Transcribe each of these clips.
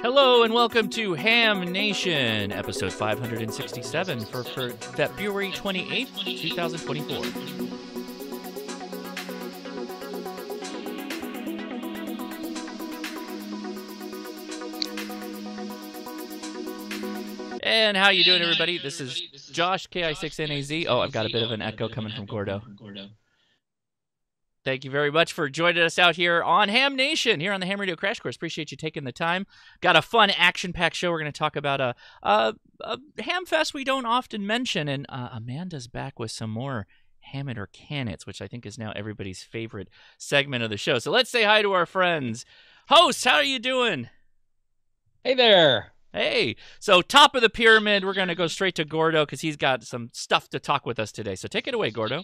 Hello and welcome to Ham Nation, episode 567 for February 28th, 2024. And how you doing, everybody? This is Josh, KI6NAZ. Oh, I've got a bit of an echo coming from Gordo. Thank you very much for joining us out here on Ham Nation, here on the Ham Radio Crash Course. Appreciate you taking the time. Got a fun, action-packed show. We're going to talk about a ham fest we don't often mention, and Amanda's back with some more Ham It or Can It's, which I think is now everybody's favorite segment of the show. So let's say hi to our friends. Hosts, how are you doing? Hey there. Hey, so top of the pyramid, we're going to go straight to Gordo because he's got some stuff to talk with us today. So take it away, Gordo.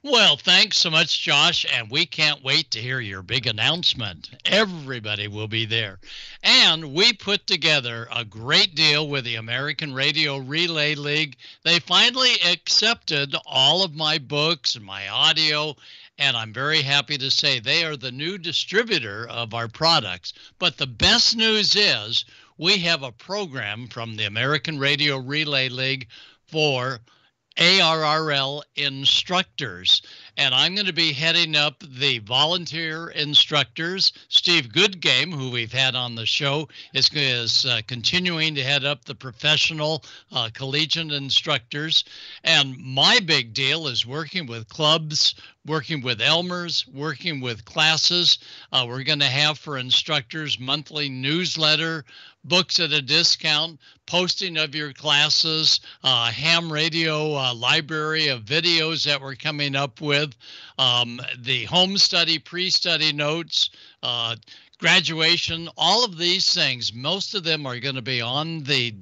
Well, thanks so much, Josh, and we can't wait to hear your big announcement. Everybody will be there. And we put together a great deal with the American Radio Relay League. They finally accepted all of my books and my audio, and I'm very happy to say they are the new distributor of our products. But the best news is we have a program from the American Radio Relay League for ARRL Instructors. And I'm going to be heading up the volunteer instructors. Steve Goodgame, who we've had on the show, is continuing to head up the professional collegiate instructors. And my big deal is working with clubs, working with Elmers, working with classes. We're going to have for instructors monthly newsletter, books at a discount, posting of your classes, ham radio library of videos that we're coming up with, the home study, pre-study notes, graduation, all of these things, most of them are going to be on the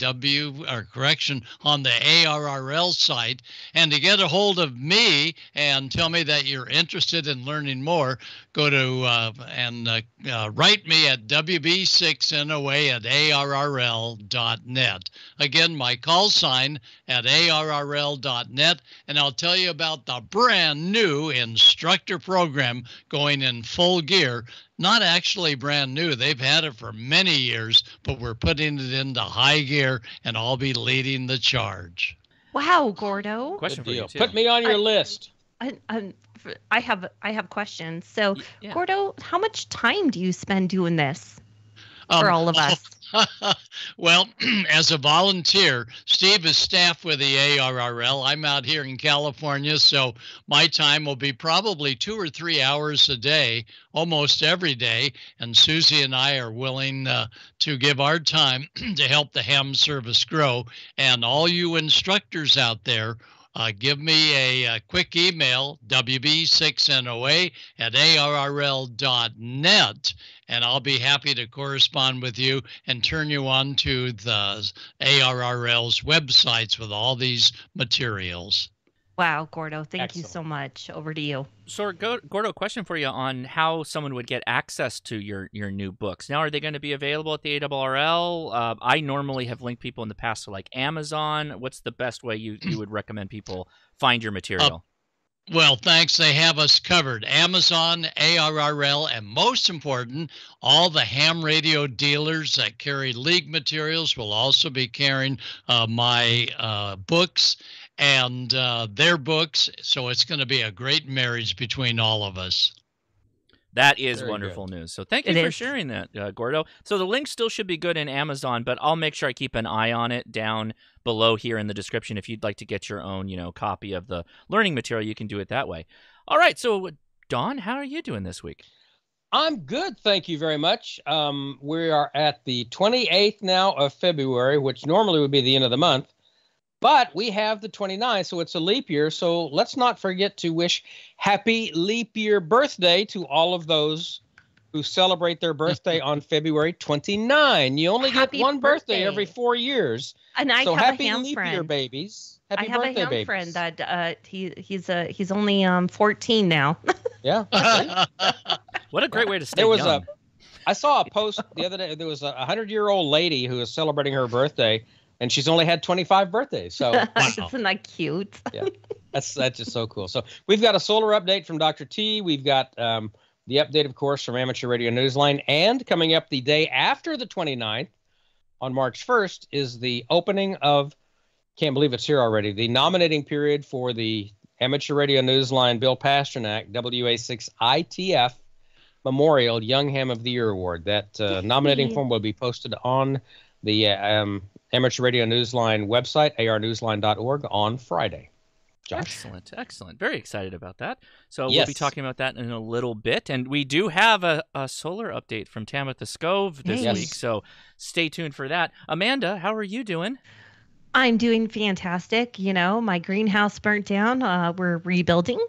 on the ARRL site. And to get a hold of me and tell me that you're interested in learning more, go to write me at wb6noa@arrl.net. Again, my call sign at arrl.net, and I'll tell you about the brand new instructor program going in full gear. Not actually brand new. They've had it for many years, but we're putting it into high gear, and I'll be leading the charge. Wow, Gordo. Question for you, too. Put me on your list. I have questions. So, Yeah. Gordo, how much time do you spend doing this for all of us? Well, as a volunteer, Steve is staff with the ARRL. I'm out here in California, so my time will be probably 2 or 3 hours a day, almost every day. And Susie and I are willing to give our time to help the ham service grow. And all you instructors out there, give me a quick email, wb6noa@arrl.net, and I'll be happy to correspond with you and turn you on to the ARRL's websites with all these materials. Wow, Gordo, thank you Excellent. so much. Over to you. So, Gordo, question for you on how someone would get access to your new books. Now, are they going to be available at the ARRL? I normally have linked people in the past to like Amazon. What's the best way you would recommend people find your material? Well, thanks. They have us covered. Amazon, ARRL, and most important, all the ham radio dealers that carry league materials will also be carrying my books and their books. So it's going to be a great marriage between all of us. That is Very wonderful good. news. So thank you for sharing that, Gordo. So the link still should be good in Amazon, but I'll make sure I keep an eye on it down below here in the description. If you'd like to get your own, copy of the learning material, you can do it that way. All right. So Don, how are you doing this week? I'm good, thank you very much. We are at the 28th now of February, which normally would be the end of the month. But we have the 29th, so it's a leap year. So let's not forget to wish happy leap year birthday to all of those who celebrate their birthday on February 29. You only Happy get one birthday birthday. every 4 years. And I So have happy a ham leap friend. year, babies. Happy I have birthday, a ham babies. friend that he's only 14 now. Yeah. What a great way to stay There was young. I saw a post the other day. There was a 100-year-old lady who was celebrating her birthday, and she's only had 25 birthdays. So Isn't that cute? yeah. That's just so cool. So we've got a solar update from Dr. T. We've got the update, of course, from Amateur Radio Newsline. And coming up the day after the 29th, on March 1st, is the opening of, can't believe it's here already, the nominating period for the Amateur Radio Newsline Bill Pasternak WA6 ITF Memorial Young Ham of the Year Award. That nominating form will be posted on the Amateur Radio Newsline website, arnewsline.org, on Friday. Josh? Excellent. Very excited about that. So we'll be talking about that in a little bit. And we do have a solar update from Tamitha Scove this week, so stay tuned for that. Amanda, how are you doing? I'm doing fantastic. You know, my greenhouse burnt down. We're rebuilding,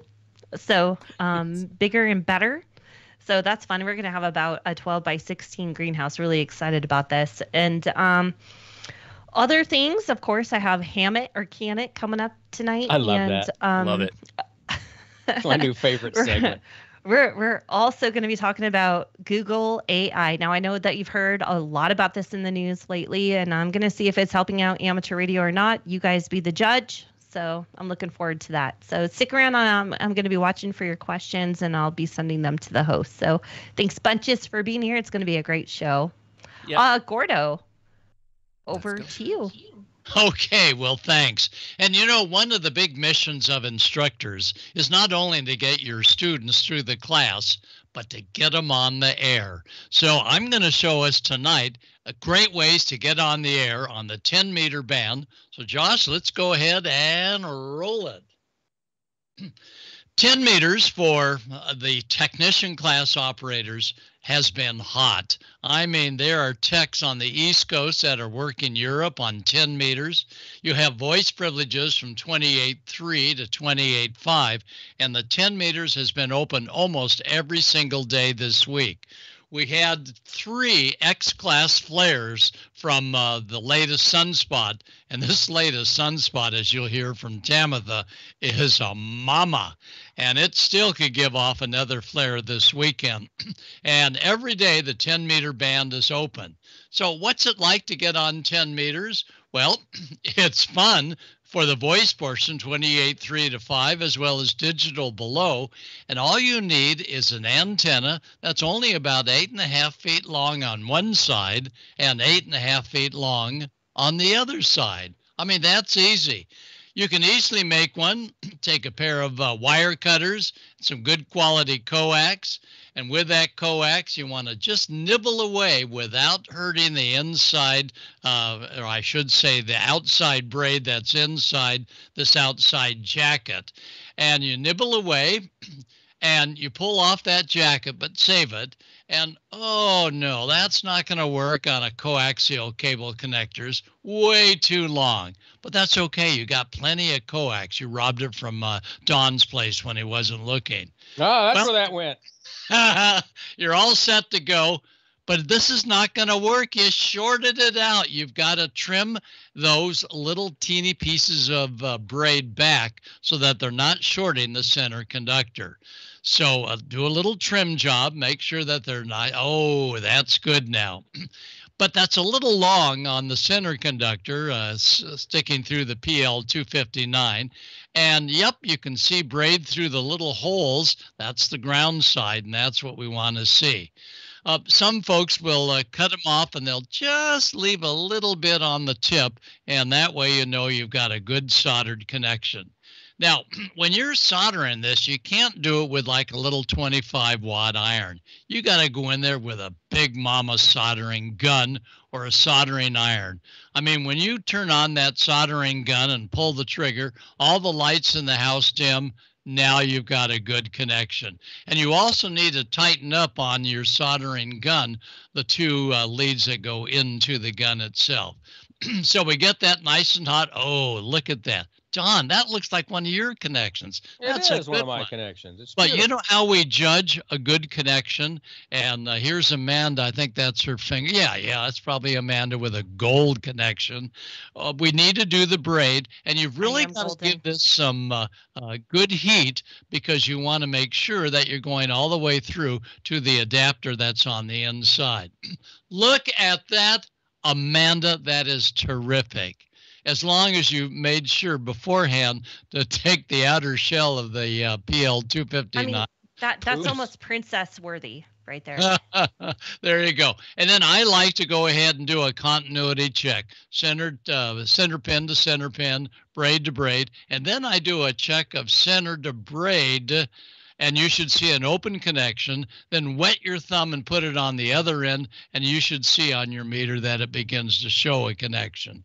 so bigger and better. So that's fun. We're going to have about a 12 by 16 greenhouse. Really excited about this. And other things, of course, I have Ham It or Can It coming up tonight. I love that. Love it. It's my new favorite segment. We're also going to be talking about Google AI. Now, I know that you've heard a lot about this in the news lately, and I'm going to see if it's helping out amateur radio or not. You guys be the judge. So I'm looking forward to that. So stick around. I'm going to be watching for your questions, and I'll be sending them to the host. So thanks bunches for being here. It's going to be a great show. Yep. Gordo, over to you. Okay, well, thanks. And you know, one of the big missions of instructors is not only to get your students through the class, but to get them on the air. So I'm going to show us tonight great ways to get on the air on the 10-meter band. So Josh, let's go ahead and roll it. 10 meters for the technician class operators has been hot. I mean, there are techs on the East Coast that are working Europe on 10 meters. You have voice privileges from 28.3 to 28.5, and the 10 meters has been open almost every single day this week. We had 3 X-class flares from the latest sunspot, and this latest sunspot, as you'll hear from Tamitha, is a mama, and it still could give off another flare this weekend. And every day the 10-meter band is open. So what's it like to get on 10 meters? Well, it's fun for the voice portion, 28.3 to 5, as well as digital below. And all you need is an antenna that's only about 8.5 feet long on one side and 8.5 feet long on the other side. I mean, that's easy. You can easily make one. Take a pair of wire cutters, some good quality coax, and with that coax, you want to just nibble away without hurting the inside, or I should say the outside braid that's inside this outside jacket. And you nibble away, and you pull off that jacket, but save it. And, oh, no, that's not going to work on a coaxial cable connectors. Way too long. But that's okay. You got plenty of coax. You robbed it from Don's place when he wasn't looking. Oh, that's where that went. You're all set to go. But this is not going to work. You shorted it out. You've got to trim those little teeny pieces of braid back so that they're not shorting the center conductor. So do a little trim job. Make sure that they're not. Oh, that's good now. But that's a little long on the center conductor, sticking through the PL259. And, yep, you can see braid through the little holes. That's the ground side, and that's what we want to see. Some folks will cut them off, and they'll just leave a little bit on the tip, and that way you know you've got a good soldered connection. Now, when you're soldering this, you can't do it with like a little 25-watt iron. You got to go in there with a big mama soldering gun or a soldering iron. I mean, when you turn on that soldering gun and pull the trigger, all the lights in the house dim. Now you've got a good connection. And you also need to tighten up on your soldering gun, the 2 leads that go into the gun itself. So we get that nice and hot. Oh, look at that. Don, that looks like one of your connections. That's one of my connections. It's but beautiful. You know how we judge a good connection? And here's Amanda. I think that's her finger. Yeah, that's probably Amanda with a gold connection. We need to do the braid, and you've really got to give this some good heat because you want to make sure that you're going all the way through to the adapter that's on the inside. Look at that, Amanda. That is terrific. as long as you made sure beforehand to take the outer shell of the PL259. I mean, that's almost princess worthy right there. There you go. And then I like to go ahead and do a continuity check, center pin to center pin, braid to braid, and then I do a check of center to braid, and you should see an open connection. Then wet your thumb and put it on the other end, and you should see on your meter that it begins to show a connection.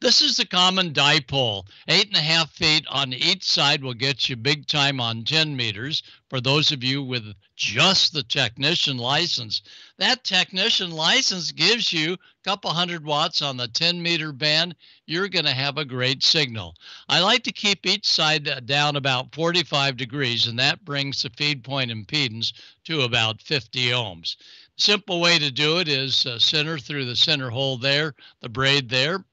This is the common dipole. 8.5 feet on each side will get you big time on 10 meters. For those of you with just the technician license, that technician license gives you a couple 100 watts on the 10-meter band. You're going to have a great signal. I like to keep each side down about 45 degrees, and that brings the feed point impedance to about 50 ohms. Simple way to do it is center through the center hole there, the braid there.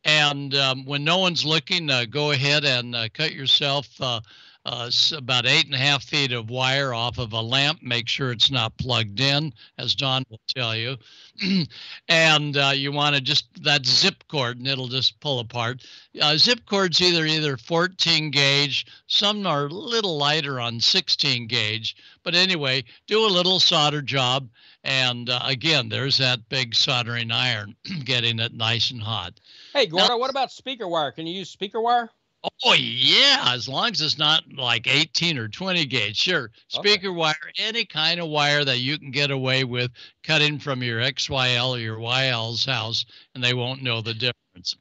And when no one's looking, go ahead and cut yourself about 8.5 feet of wire off of a lamp. Make sure it's not plugged in, as Don will tell you. And you want to just, that zip cord, and it'll just pull apart. Zip cord's either 14 gauge, some are a little lighter on 16 gauge. But anyway, do a little solder job. And again, there's that big soldering iron getting it nice and hot. Hey, Gordo, what about speaker wire? Can you use speaker wire? Oh, yeah, as long as it's not like 18 or 20 gauge. Sure, speaker wire, any kind of wire that you can get away with cutting from your XYL or your YL's house, and they won't know the difference.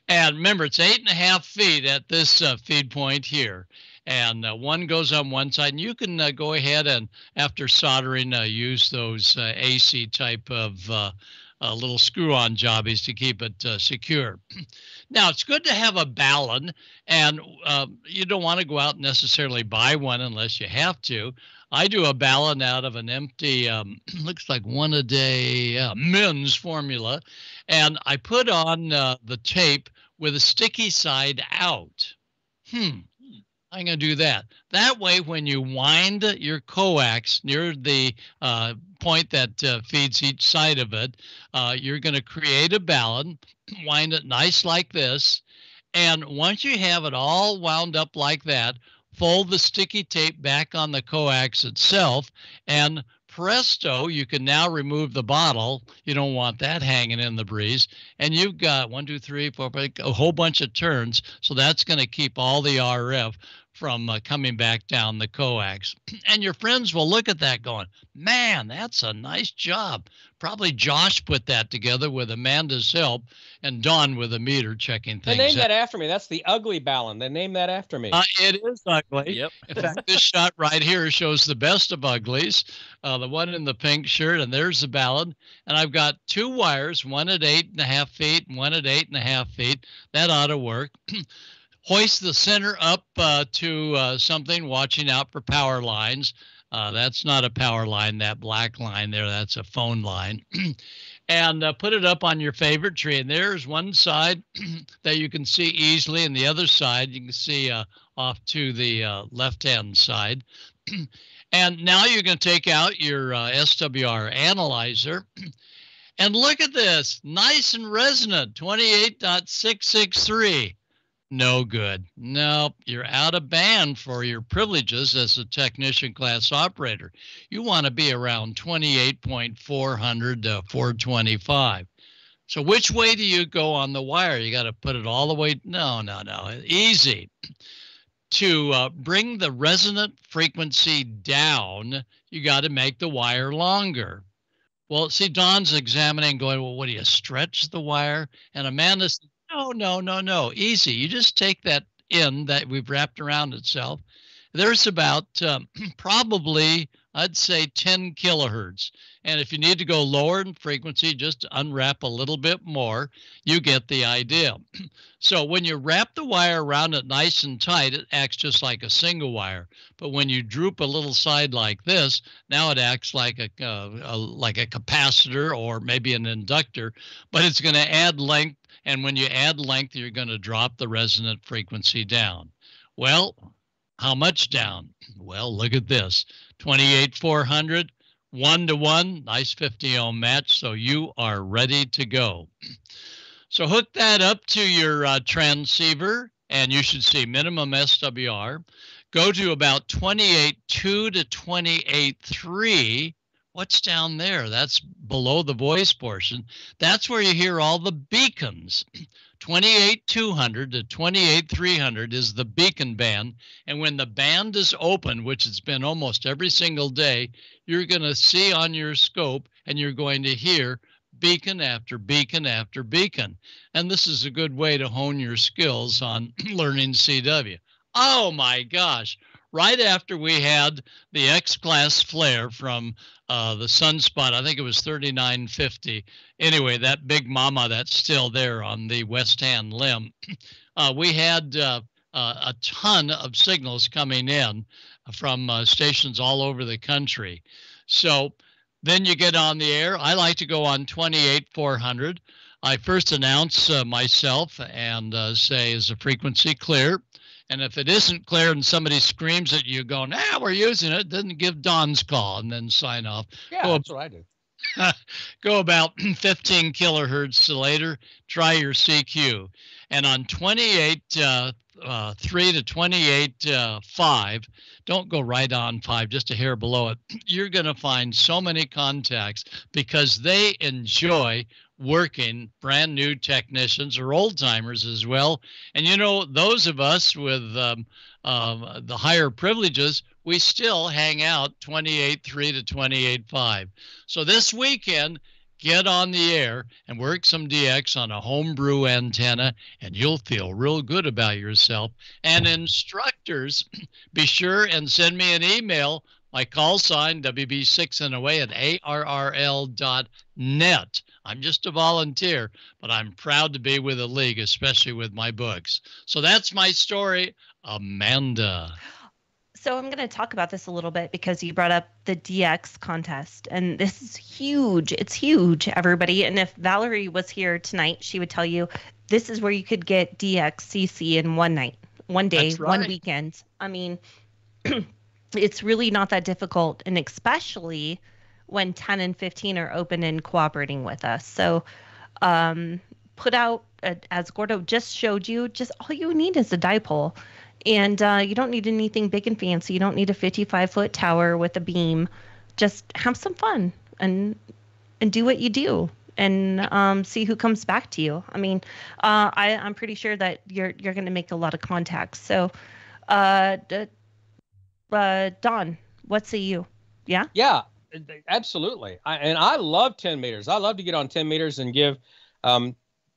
And remember, it's 8.5 feet at this feed point here. And one goes on one side, and you can go ahead and, after soldering, use those AC type of little screw-on jobbies to keep it secure. Now, it's good to have a Ballon, and you don't want to go out and necessarily buy one unless you have to. I do a Ballon out of an empty, looks like one a day men's formula, and I put on the tape with a sticky side out. I'm going to do that. That way, when you wind your coax near the point that feeds each side of it, you're going to create a Ballon, wind it nice like this, and once you have it all wound up like that, fold the sticky tape back on the coax itself, and presto, you can now remove the bottle. You don't want that hanging in the breeze. And you've got 1, 2, 3, 4, 5, a whole bunch of turns. So that's going to keep all the RF from coming back down the coax. And your friends will look at that going, man, that's a nice job. Probably Josh put that together with Amanda's help and Don with a meter checking things. They named that after me. That's the Ugly Ballon. They named that after me. It is ugly. Yep. In fact, this shot right here shows the best of uglies. The one in the pink shirt, and there's the Ballon. And I've got 2 wires, one at 8.5 feet and one at 8.5 feet. That ought to work. Hoist the center up to something, watching out for power lines. That's not a power line, that black line there, that's a phone line. And put it up on your favorite tree. And there's one side that you can see easily, and the other side you can see off to the left-hand side. And now you're going to take out your SWR analyzer. And look at this, nice and resonant, 28.663. No good. Nope, you're out of band for your privileges as a technician class operator. You want to be around 28.400 to 425. So which way do you go on the wire? You got to put it all the way. No. Easy. To bring the resonant frequency down, you got to make the wire longer. Well, see, Don's examining going, well, what do you stretch the wire? And Amanda said, no. Easy. You just take that end that we've wrapped around itself. There's about probably, I'd say, 10 kilohertz. And if you need to go lower in frequency, just unwrap a little bit more, you get the idea. So when you wrap the wire around it nice and tight, it acts just like a single wire. But when you droop a little side like this, now it acts like a capacitor or maybe an inductor, but it's going to add length. And when you add length, you're going to drop the resonant frequency down. Well, how much down? Well, look at this, 28,400, 1-to-1, nice 50 ohm match. So you are ready to go. So hook that up to your transceiver, and you should see minimum SWR. Go to about 28.2 to 28.3. What's down there? That's below the voice portion. That's where you hear all the beacons. 28.200 to 28.300 is the beacon band. And when the band is open, which it's been almost every single day, you're going to see on your scope and you're going to hear beacon after beacon after beacon. And this is a good way to hone your skills on learning CW. Oh my gosh. Right after we had the X-Class flare from the Sunspot, I think it was 3950. Anyway, that big mama that's still there on the west hand limb, we had a ton of signals coming in from stations all over the country. So then you get on the air. I like to go on 28.400. I first announce myself and say, is the frequency clear? And if it isn't clear and somebody screams at you going, we're using it, then give Don's call and then sign off. Yeah, that's what I do. Go about 15 kilohertz later, try your CQ. And on 28.3 to 28.5, don't go right on 5, just a hair below it. You're going to find so many contacts because they enjoy working, brand new technicians or old timers as well. And you know, those of us with the higher privileges, we still hang out 28.3 to 28.5. So this weekend, get on the air and work some DX on a homebrew antenna, and you'll feel real good about yourself. And instructors, be sure and send me an email. My call sign, WB6 and away at ARRL.net. I'm just a volunteer, but I'm proud to be with the league, especially with my books. So that's my story, Amanda. So I'm going to talk about this a little bit because you brought up the DX contest, and this is huge. It's huge, everybody. And if Valerie was here tonight, she would tell you this is where you could get DX CC in one night, one day, That's right. one weekend. I mean, it's really not that difficult, and especially when 10 and 15 are open and cooperating with us. So put out, as Gordo just showed you, just all you need is a dipole. And you don't need anything big and fancy. You don't need a 55-foot tower with a beam. Just have some fun and do what you do and see who comes back to you. I mean, I'm pretty sure that you're going to make a lot of contacts. So, Don, what say you? Yeah? Yeah, absolutely. I love 10 meters. I love to get on 10 meters and give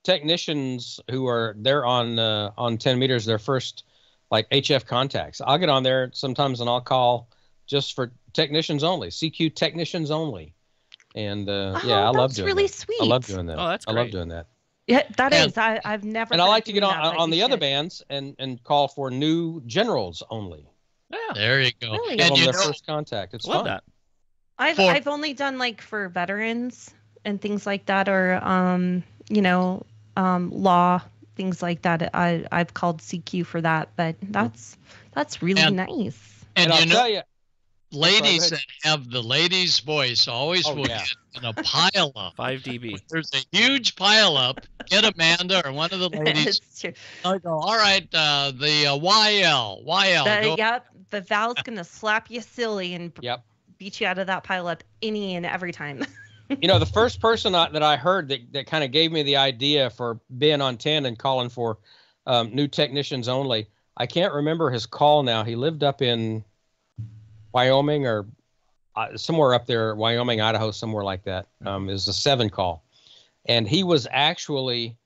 technicians who are there on 10 meters their first like HF contacts. I'll get on there sometimes and I'll call just for technicians only, CQ technicians only. And yeah, I love doing really that. Sweet. I love doing that. Oh, that's great. I love doing that. Yeah, that is. I've never. And I like to get on the other bands and call for new generals only. Yeah. There you go. Really? And On you their know, first contact. It's Love fun. that. I've only done like for veterans and things like that, or law, things like that. I've called CQ for that, but that's really nice. and I'll you know, tell you, ladies go that have the lady's voice always will get in a pile up. 5 dB. There's a huge pile up. Get Amanda or one of the ladies. It's true. I go, all right, the YL. Go. Yep, the Val's gonna slap you silly and Yep. beat you out of that pile up any and every time. You know, the first person that I heard that kind of gave me the idea for being on 10 and calling for new technicians only, I can't remember his call now. He lived up in Wyoming or somewhere up there, Wyoming, Idaho, somewhere like that. Is a 7 call. And he was actually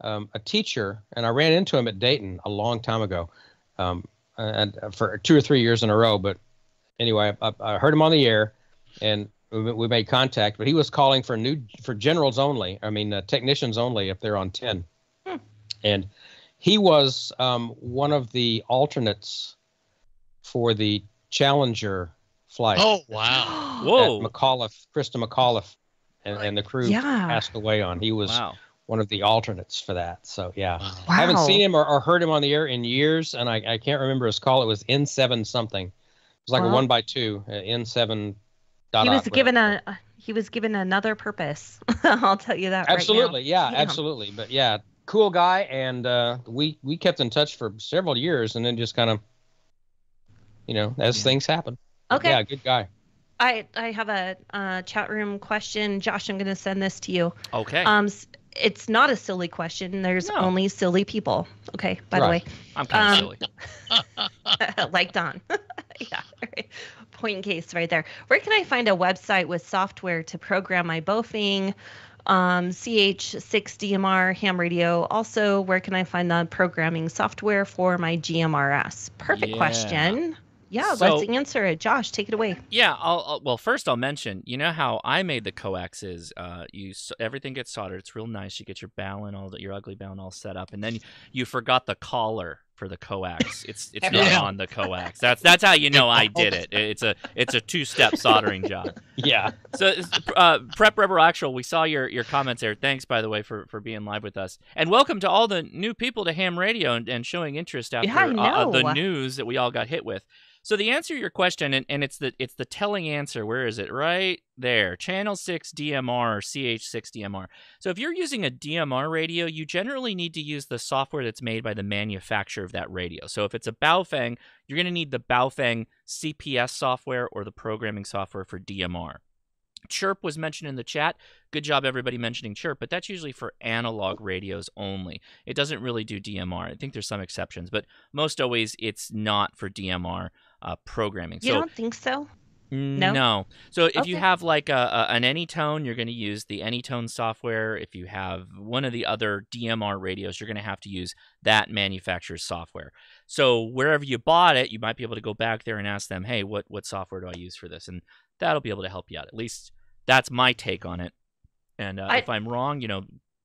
a teacher, and I ran into him at Dayton a long time ago and for 2 or 3 years in a row. But anyway, I heard him on the air, and we made contact, but he was calling for generals only. I mean, technicians only if they're on 10. And he was one of the alternates for the Challenger flight. Oh, wow. Whoa. Krista McAuliffe and the crew passed away on. He was one of the alternates for that. So, yeah. Wow. I haven't seen him or heard him on the air in years, and I can't remember his call. It was N7 something. It was like a 1x2, N7. He was given another purpose. I'll tell you that. Absolutely, right now. absolutely. But yeah, cool guy, and we kept in touch for several years, and then just kind of, as things happen. Okay. Yeah, good guy. I have a chat room question. Josh, I'm going to send this to you. Okay. It's not a silly question. There's only silly people. Okay, by the way. I'm kind of silly. Like Don. Yeah. Right. Point in case right there. Where can I find a website with software to program my Baofeng, CH6 DMR ham radio? Also, where can I find the programming software for my GMRS? Perfect question. Yeah, So- let's answer it. Josh, take it away. Yeah, well, first I'll mention, you know how I made the coaxes. Everything gets soldered. It's real nice. You get your Ballon, your Ugly Ballon all set up, and then you forgot the collar for the coax. It's not on the coax. That's how you know I did it. It's a two-step soldering job. Yeah. So, Prep Rebel Actual, we saw your comments there. Thanks, by the way, for being live with us, and welcome to all the new people to ham radio and showing interest after the news that we all got hit with. So the answer to your question, and it's the telling answer. Where is it? Right there. Channel 6 DMR or CH6 DMR. So if you're using a DMR radio, you generally need to use the software that's made by the manufacturer of that radio. So if it's a Baofeng, you're going to need the Baofeng CPS software or the programming software for DMR. Chirp was mentioned in the chat. Good job, everybody, mentioning Chirp, but that's usually for analog radios only. It doesn't really do DMR. I think there's some exceptions, but most always it's not for DMR programming. You don't think so? No. So if you Okay. have like an Anytone, you're going to use the Anytone software. If you have one of the other DMR radios, you're going to have to use that manufacturer's software. So wherever you bought it, you might be able to go back there and ask them, hey, what software do I use for this? And that'll be able to help you out. At least that's my take on it. And if I'm wrong,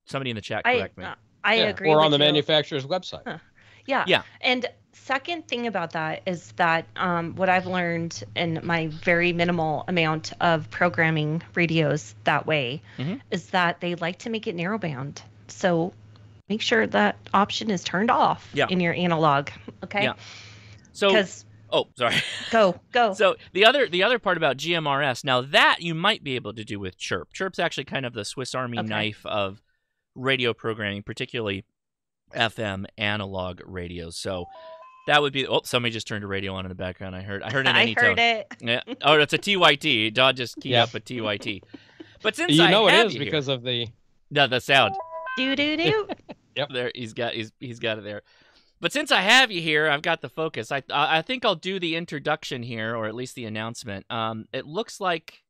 somebody in the chat correct me. I agree Or with on the you. manufacturer's website. Huh. Yeah. And second thing about that is that what I've learned in my very minimal amount of programming radios that way is that they like to make it narrowband. So make sure that option is turned off in your analog. Okay. Yeah. So, sorry. Go. So the other part about GMRS, now that you might be able to do with Chirp. Chirp's actually kind of the Swiss Army knife of radio programming, particularly FM analog radios. So that would be. Oh, somebody just turned a radio on in the background. I heard an Anytone. I heard it. Yeah. Oh, it's a TYT. Dodd just keyed up a TYT. But since You I know it have is you because here, of the the sound. Do. Yep. There, he's got it there. But since I have you here, I've got the focus. I think I'll do the introduction here, or at least the announcement. It looks like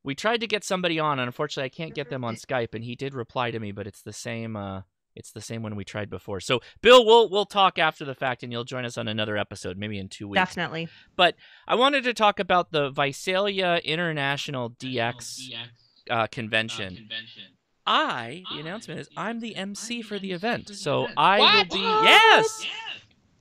we tried to get somebody on, and unfortunately, I can't get them on Skype. And he did reply to me, but it's the same. It's the same one we tried before. So, Bill, we'll talk after the fact, and you'll join us on another episode, maybe in 2 weeks. Definitely. But I wanted to talk about the Visalia International DX convention. The announcement is I'm the MC for the event. So I will be, yes!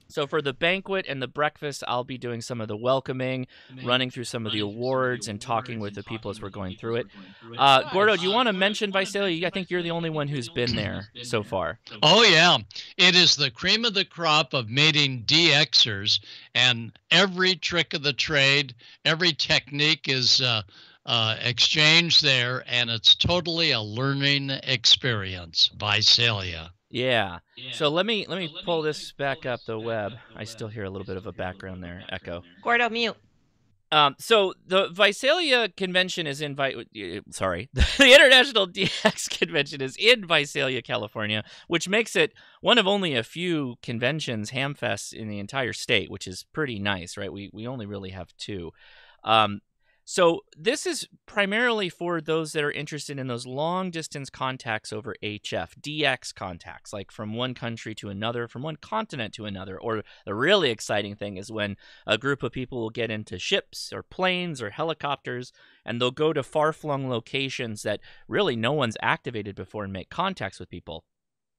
So for the banquet and the breakfast, I'll be doing some of the welcoming, running through some of the awards, and talking with the people as we're going through it. Gordo, do you want to mention Visalia? I think you're the only one who's been there so far. Oh, yeah. It is the cream of the crop of meeting DXers, and every trick of the trade, every technique is exchanged there, and it's totally a learning experience. Visalia. Yeah. So let me pull this back up the web. I still hear a little bit of a background there, echo. Gordo, mute. So the Visalia convention is the International DX convention is in Visalia, California, which makes it one of only a few conventions, hamfests, in the entire state, which is pretty nice, right? We only really have two. So this is primarily for those that are interested in those long-distance contacts over HF, DX contacts, like from one country to another, from one continent to another. Or the really exciting thing is when a group of people will get into ships or planes or helicopters, and they'll go to far-flung locations that really no one's activated before and make contacts with people.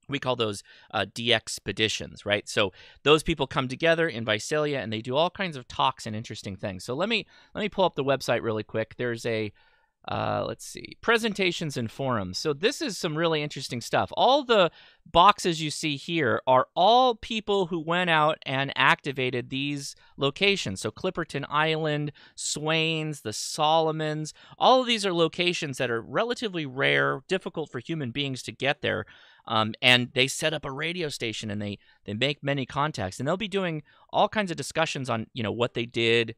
We call those DXpeditions, right? So those people come together in Visalia, and they do all kinds of talks and interesting things. So let me pull up the website really quick. There's a let's see, presentations and forums. So this is some really interesting stuff. All the boxes you see here are all people who went out and activated these locations. So Clipperton Island, Swains, the Solomons, all of these are locations that are relatively rare, difficult for human beings to get there. And they set up a radio station, and they make many contacts, and they'll be doing all kinds of discussions on, you know, what they did,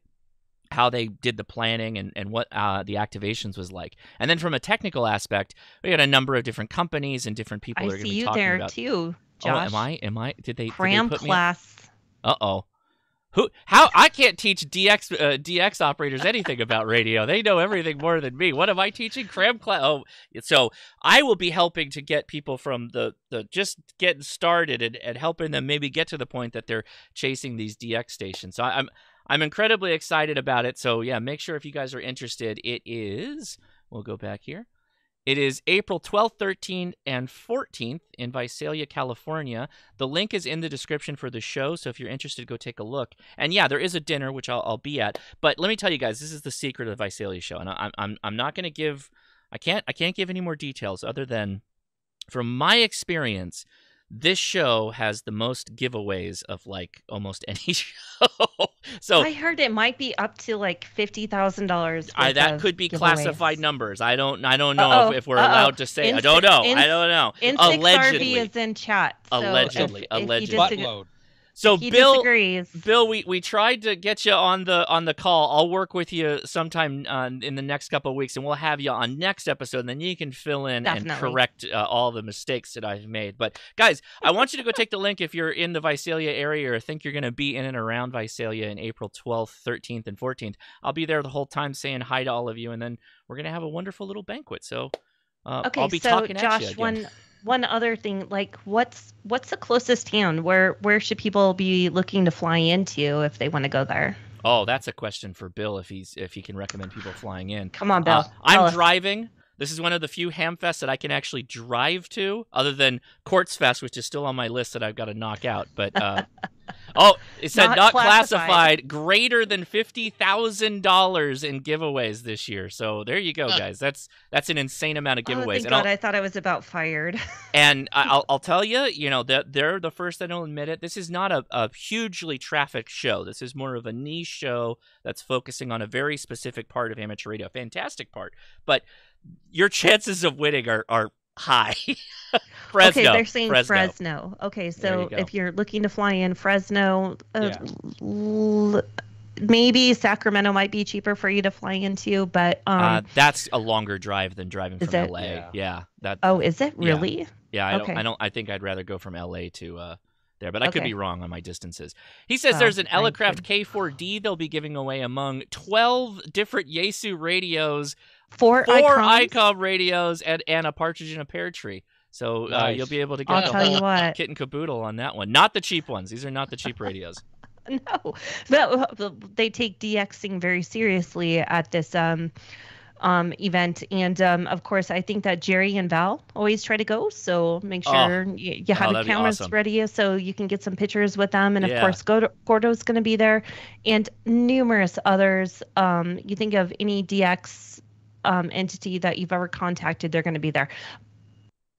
how they did the planning, and what the activations was like. And then from a technical aspect, we got a number of different companies and different people that are going to be talking about. I see you there too, Josh. Oh, am I? Did they Cram put class. Me? Uh-oh. How I can't teach DX operators anything about radio. They know everything more than me. What am I teaching? Cram class. Oh, so I will be helping to get people from the just getting started and helping them maybe get to the point that they're chasing these DX stations. So I'm incredibly excited about it. So yeah, make sure if you guys are interested, we'll go back here. It is April 12th, 13th, and 14th in Visalia, California. The link is in the description for the show, so if you're interested, go take a look. And yeah, there is a dinner, which I'll be at. But let me tell you guys, this is the secret of the Visalia show, and I'm not going to give, I can't give any more details other than, from my experience, this show has the most giveaways of like almost any show. So I heard it might be up to like $50,000. That could be giveaways. Classified numbers. I don't know if we're allowed to say. I don't know. Allegedly is in chat. So allegedly. Buttload. So he disagrees. Bill, we tried to get you on the call. I'll work with you sometime in the next couple of weeks, and we'll have you on next episode, and then you can fill in and correct all the mistakes that I've made. But guys, I want you to go take the link if you're in the Visalia area or think you're going to be in and around Visalia in April 12th, 13th, and 14th. I'll be there the whole time saying hi to all of you, and then we're going to have a wonderful little banquet. So okay, I'll be talking Josh, at you again. One other thing, like what's the closest town? Where should people be looking to fly into if they want to go there? Oh, that's a question for Bill if he can recommend people flying in. Come on, Bill. I'm driving. This is one of the few Hamfests that I can actually drive to, other than Quartz Fest, which is still on my list that I've got to knock out. But it said not classified. Greater than $50,000 in giveaways this year. So there you go, guys. That's an insane amount of giveaways. Thank God, I thought I was about fired. And I'll tell you, you know, they're the first that will admit it. This is not a hugely trafficked show. This is more of a niche show that's focusing on a very specific part of amateur radio, a fantastic part. But your chances of winning are high. Fresno. Okay, they're saying Fresno. Okay, so if you're looking to fly in Fresno, maybe Sacramento might be cheaper for you to fly into, but that's a longer drive than driving from LA. Yeah. Oh, is it really? Yeah, I think I'd rather go from LA to there, but I could be wrong on my distances. He says there's an Elecraft K4D they'll be giving away among 12 different Yaesu radios, 4 Icom radios, and a partridge in a pear tree. So nice. You'll be able to get I'll tell you what. Kit and caboodle on that one. Not the cheap ones. These are not the cheap radios. No, but they take DXing very seriously at this event, and of course I think that Jerry and Val always try to go, so make sure you have your cameras ready so you can get some pictures with them. And of course Gordo's going to be there, and numerous others. You think of any DX entity that you've ever contacted, they're going to be there.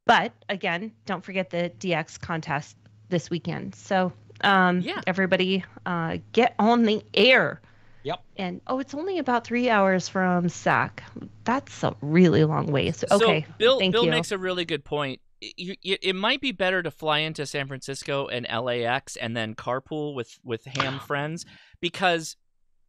But again, don't forget the DX contest this weekend. So everybody get on the air. Yep. And it's only about 3 hours from SAC. That's a really long way. So okay. Bill makes a really good point. It might be better to fly into San Francisco and LAX and then carpool with ham friends, because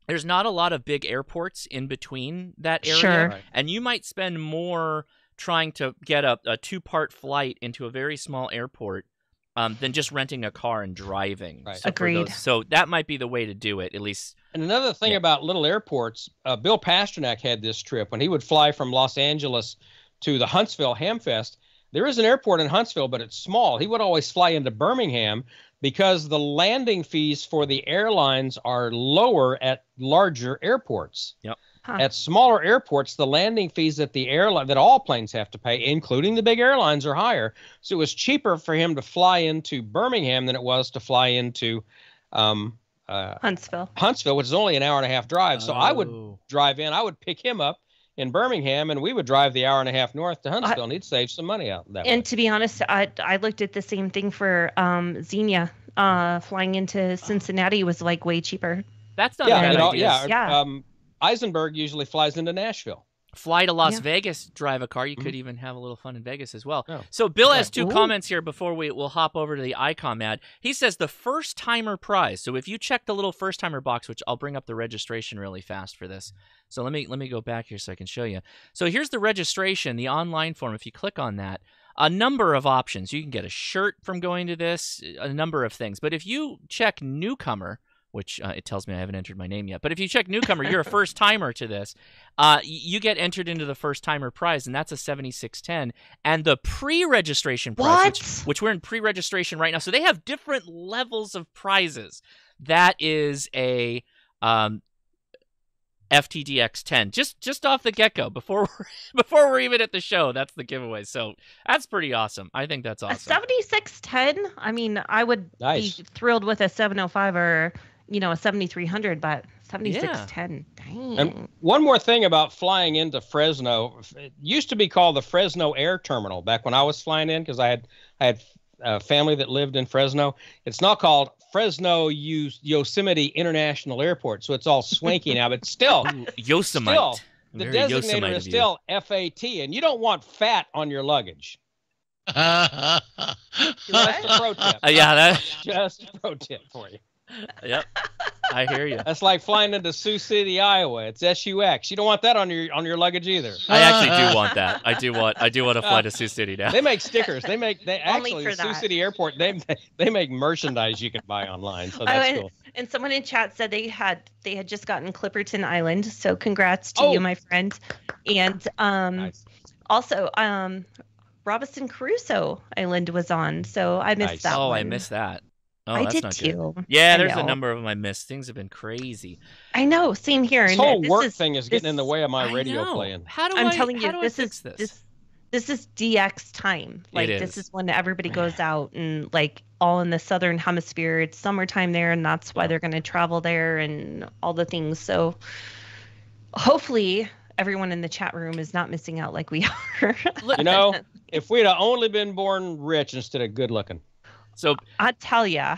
there's not a lot of big airports in between that area. Sure. Right. And you might spend more trying to get a 2-part flight into a very small airport than just renting a car and driving. Right. Agreed. So that might be the way to do it, at least. And another thing about little airports, Bill Pasternak had this trip when he would fly from Los Angeles to the Huntsville Hamfest. There is an airport in Huntsville, but it's small. He would always fly into Birmingham because the landing fees for the airlines are lower at larger airports. Yep. Huh. At smaller airports, the landing fees that that all planes have to pay, including the big airlines, are higher. So it was cheaper for him to fly into Birmingham than it was to fly into Huntsville, which is only an hour and a half drive. So I would drive in. I would pick him up in Birmingham, and we would drive the hour and a half north to Huntsville, and he'd save some money out that way. And to be honest, I looked at the same thing for Xenia. Flying into Cincinnati was like way cheaper. That's not a bad idea. Eisenberg usually flies into Nashville. fly to Las Vegas, drive a car. You could even have a little fun in Vegas as well. Oh. So Bill has two comments here before we'll hop over to the Icom ad. He says the first-timer prize. So if you check the little first-timer box, which I'll bring up the registration really fast for this. So let me go back here so I can show you. So here's the registration, the online form. If you click on that, a number of options. You can get a shirt from going to this, a number of things. But if you check newcomer, which it tells me I haven't entered my name yet. But if you check newcomer, you're a first-timer to this. You get entered into the first-timer prize, and that's a 7610. And the pre-registration prize, which we're in pre-registration right now. So they have different levels of prizes. That is a FTDX10. Just off the get-go, before we're even at the show, that's the giveaway. So that's pretty awesome. I think that's awesome. A 7610? I mean, I would be thrilled with a 705 or... a 7300, but 7610. Dang. And one more thing about flying into Fresno. It used to be called the Fresno Air Terminal back when I was flying in, because I had a family that lived in Fresno. It's now called Fresno Yosemite International Airport, so it's all swanky now, but still, Yosemite. Still, the designator is still FAT, and you don't want fat on your luggage. Just a pro tip. Just a pro tip for you. Yep, I hear you. That's like flying into Sioux City, Iowa. It's SUX. You don't want that on your luggage either. I actually do want that. I do want to fly to Sioux City now. They make stickers. They actually the Sioux City Airport. They make merchandise you can buy online. So that's cool. And someone in chat said they had just gotten Clipperton Island. So congrats to you, my friend. And nice. Also Robinson Crusoe Island was on. So I missed that. Oh, one. I missed that. Oh, I that's did not too. Good. Yeah, there's a number of them I missed. Things have been crazy. I know. Same here. This whole work thing is getting in the way of my radio playing. I'm telling you, this is DX time. Like this is when everybody goes out and like all in the southern hemisphere. It's summertime there, and that's why they're going to travel there and all the things. So hopefully everyone in the chat room is not missing out like we are. If we'd have only been born rich instead of good looking. So I tell ya.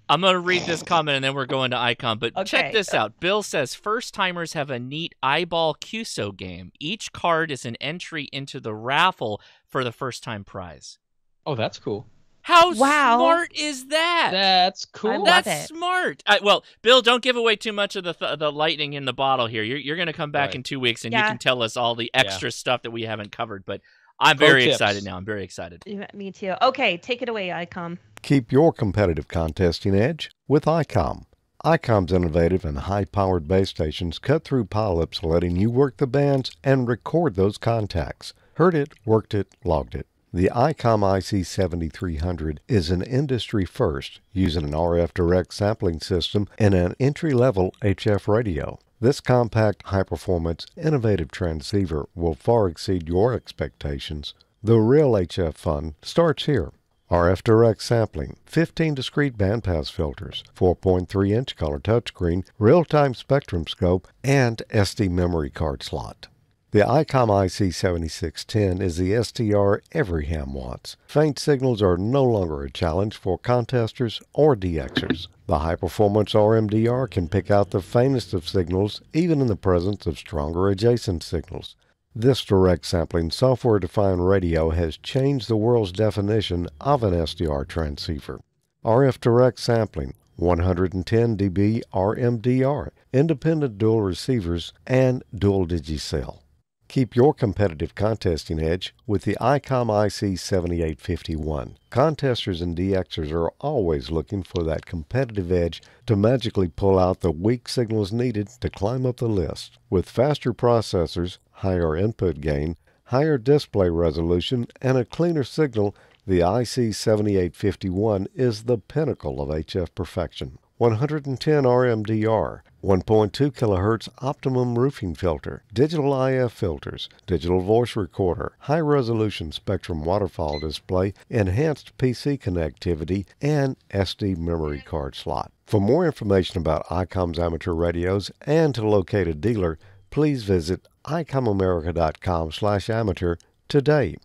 I'm going to read this comment and then we're going to Icom. But check this out. Bill says first-timers have a neat eyeball QSO game. Each card is an entry into the raffle for the first-time prize. Oh, that's cool. How smart is that? That's cool. That's smart. Well, Bill, don't give away too much of the lightning in the bottle here. You're going to come back in 2 weeks and you can tell us all the extra stuff that we haven't covered. But I'm very excited now. I'm very excited. Me too. Okay, take it away, Icom. Keep your competitive contesting edge with Icom. Icom's innovative and high-powered base stations cut through pileups, letting you work the bands and record those contacts. Heard it, worked it, logged it. The Icom IC7300 is an industry first, using an RF direct sampling system and an entry-level HF radio. This compact, high-performance, innovative transceiver will far exceed your expectations. The real HF fun starts here. RF direct sampling, 15 discrete bandpass filters, 4.3-inch color touchscreen, real-time spectrum scope, and SD memory card slot. The Icom IC7610 is the SDR every ham wants. Faint signals are no longer a challenge for contesters or DXers. The high-performance RMDR can pick out the faintest of signals, even in the presence of stronger adjacent signals. This direct sampling software-defined radio has changed the world's definition of an SDR transceiver. RF direct sampling, 110 dB RMDR, independent dual receivers, and dual digicell. Keep your competitive contesting edge with the Icom IC7851. Contesters and DXers are always looking for that competitive edge to magically pull out the weak signals needed to climb up the list. With faster processors, higher input gain, higher display resolution, and a cleaner signal, the IC7851 is the pinnacle of HF perfection. 110 RMDR, 1.2 kHz optimum roofing filter, digital IF filters, digital voice recorder, high-resolution spectrum waterfall display, enhanced PC connectivity, and SD memory card slot. For more information about Icom's amateur radios and to locate a dealer, please visit icomamerica.com/amateur today.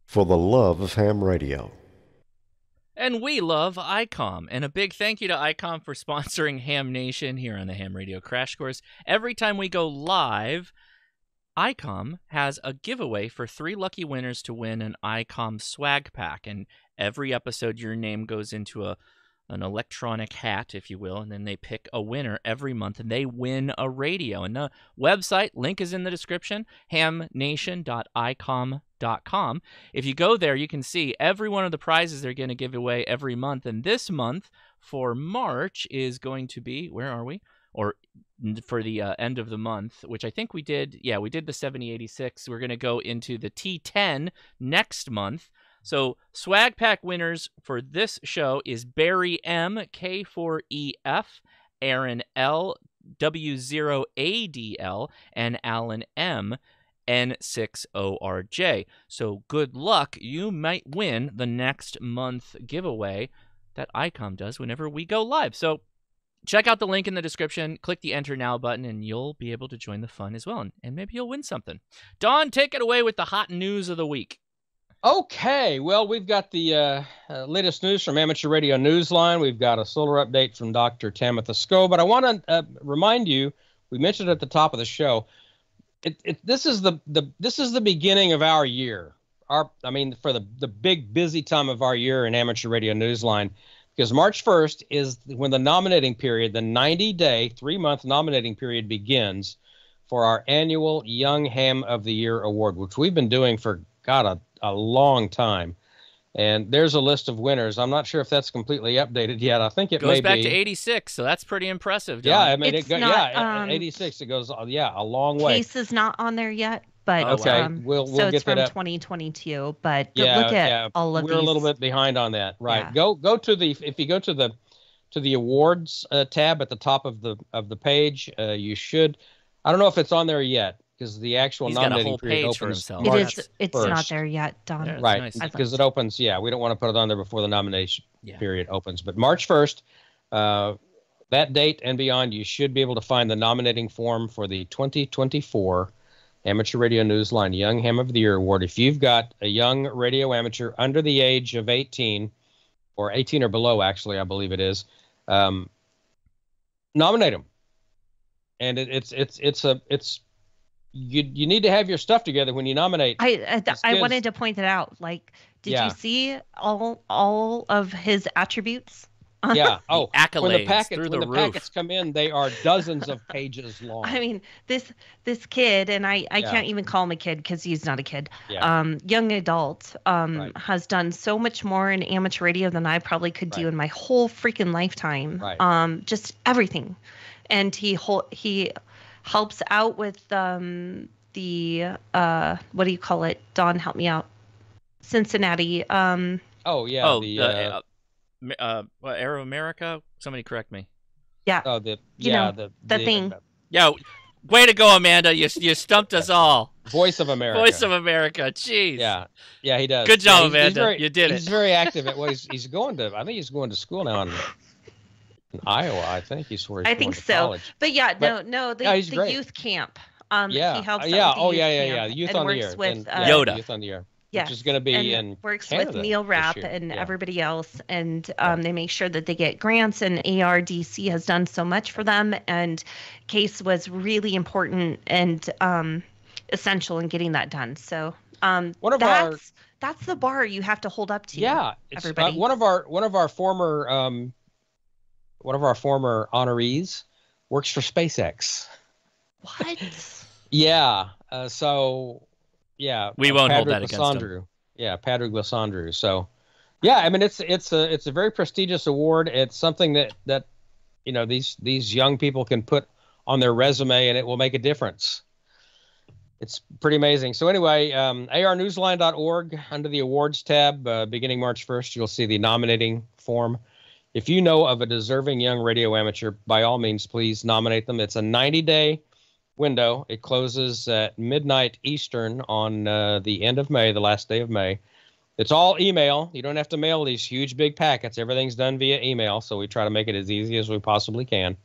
For the love of ham radio. And we love Icom. And a big thank you to Icom for sponsoring Ham Nation here on the Ham Radio Crash Course. Every time we go live, Icom has a giveaway for 3 lucky winners to win an Icom swag pack. And every episode, your name goes into an electronic hat, if you will, and then they pick a winner every month, and they win a radio. And the website, link is in the description, hamnation.icom.com. If you go there, you can see every one of the prizes they're going to give away every month. And this month, for March, is going to be, where are we? Or for the end of the month, which I think we did, we did the 7086. We're going to go into the T10 next month. So swag pack winners for this show is Barry M, K4EF, Aaron L, W0ADL, and Alan M, N6ORJ. So good luck. You might win the next month giveaway that Icom does whenever we go live. So check out the link in the description, click the Enter Now button, and you'll be able to join the fun as well. And maybe you'll win something. Don, take it away with the hot news of the week. Okay, well, we've got the latest news from Amateur Radio Newsline. We've got a solar update from Dr. Tamitha Sko. But I want to remind you, we mentioned at the top of the show, this is the beginning of our year. For the big busy time of our year in Amateur Radio Newsline. Because March 1st is when the nominating period, the 90-day, 3-month nominating period begins for our annual Young Ham of the Year award, which we've been doing for, a long time. And there's a list of winners. I'm not sure if that's completely updated yet. I think it goes back to 86, so that's pretty impressive. Don. Yeah, I mean, 86, it goes, a long way. Case is not on there yet. But okay, we'll so get it's that from up. 2022. But look at all of these. We're a little bit behind on that, right? Yeah. Go to if you go to the awards tab at the top of the page, you should. I don't know if it's on there yet because the actual nominating period opens March It's 1st. not there yet, Don. Yeah, right? nice. Because it opens. Yeah, we don't want to put it on there before the nomination period opens. But March 1st, that date and beyond, you should be able to find the nominating form for the 2024. Amateur Radio Newsline Young Ham of the Year Award. If you've got a young radio amateur under the age of 18, or 18 or below, actually, I believe it is, nominate them. And you need to have your stuff together when you nominate. I wanted to point it out. Like, did you see all of his attributes? Yeah. Oh, accolades when the roof. packets come in, they are dozens of pages long. I mean, this kid, and I can't even call him a kid because he's not a kid. Yeah. Young adult Right. has done so much more in amateur radio than I probably could do in my whole freaking lifetime. Right. Just everything, and he helps out with the what do you call it? Don, help me out. Cincinnati. Aero America. Somebody correct me. Yeah. Oh, the thing. Yeah, way to go, Amanda. You stumped us all. Voice of America. Voice of America. Jeez. Yeah, he does. Good job, Amanda. You did it. He's very active at what he's going to. I think he's going to school now in Iowa. I think he's where he's going to college. But the youth camp. He helps. The Youth on the Air. With Yoda. Youth on the Air. Yes, which is going to be in works Canada with Neil Rapp and everybody else, and they make sure that they get grants. And ARDC has done so much for them, and Case was really important and essential in getting that done. So that's the bar you have to hold up to. Yeah, everybody. One of our former honorees works for SpaceX. What? Yeah. So. Yeah, we won't hold that against him. Yeah, Patrick Glissandru. So, yeah, I mean it's a very prestigious award. It's something that these young people can put on their resume, and it will make a difference. It's pretty amazing. So anyway, arnewsline.org under the awards tab, beginning March 1st, you'll see the nominating form. If you know of a deserving young radio amateur, by all means, please nominate them. It's a 90-day window. It closes at midnight Eastern on the end of May, the last day of May. It's all email. You don't have to mail these huge, big packets. Everything's done via email, so we try to make it as easy as we possibly can.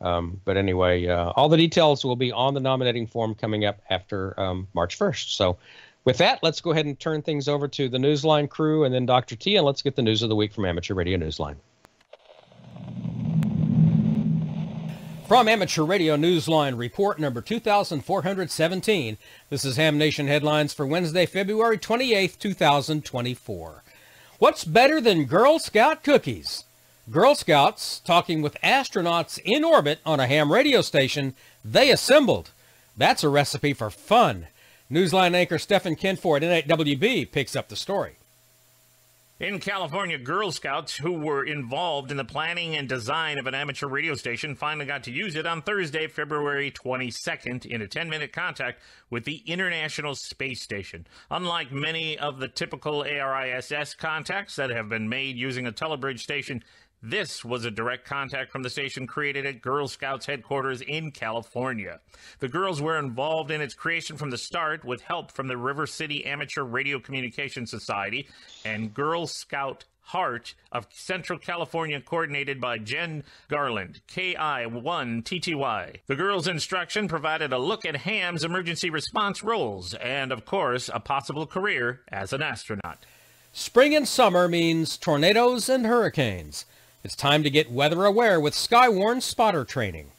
But anyway, all the details will be on the nominating form coming up after March 1st. So with that, let's go ahead and turn things over to the Newsline crew and then Dr. T, and let's get the news of the week from Amateur Radio Newsline. From Amateur Radio Newsline, report number 2417, this is Ham Nation Headlines for Wednesday, February 28th, 2024. What's better than Girl Scout cookies? Girl Scouts talking with astronauts in orbit on a ham radio station they assembled. That's a recipe for fun. Newsline anchor Stephen Kinford at N8WB picks up the story. In California, Girl Scouts who were involved in the planning and design of an amateur radio station finally got to use it on Thursday, February 22nd, in a 10-minute contact with the International Space Station. Unlike many of the typical ARISS contacts that have been made using a telebridge station, this was a direct contact from the station created at Girl Scouts headquarters in California. The girls were involved in its creation from the start with help from the River City Amateur Radio Communication Society and Girl Scout Heart of Central California, coordinated by Jen Garland, KI1TTY. The girls' instruction provided a look at ham's emergency response roles and, of course, a possible career as an astronaut. Spring and summer means tornadoes and hurricanes. It's time to get weather aware with Skywarn spotter training.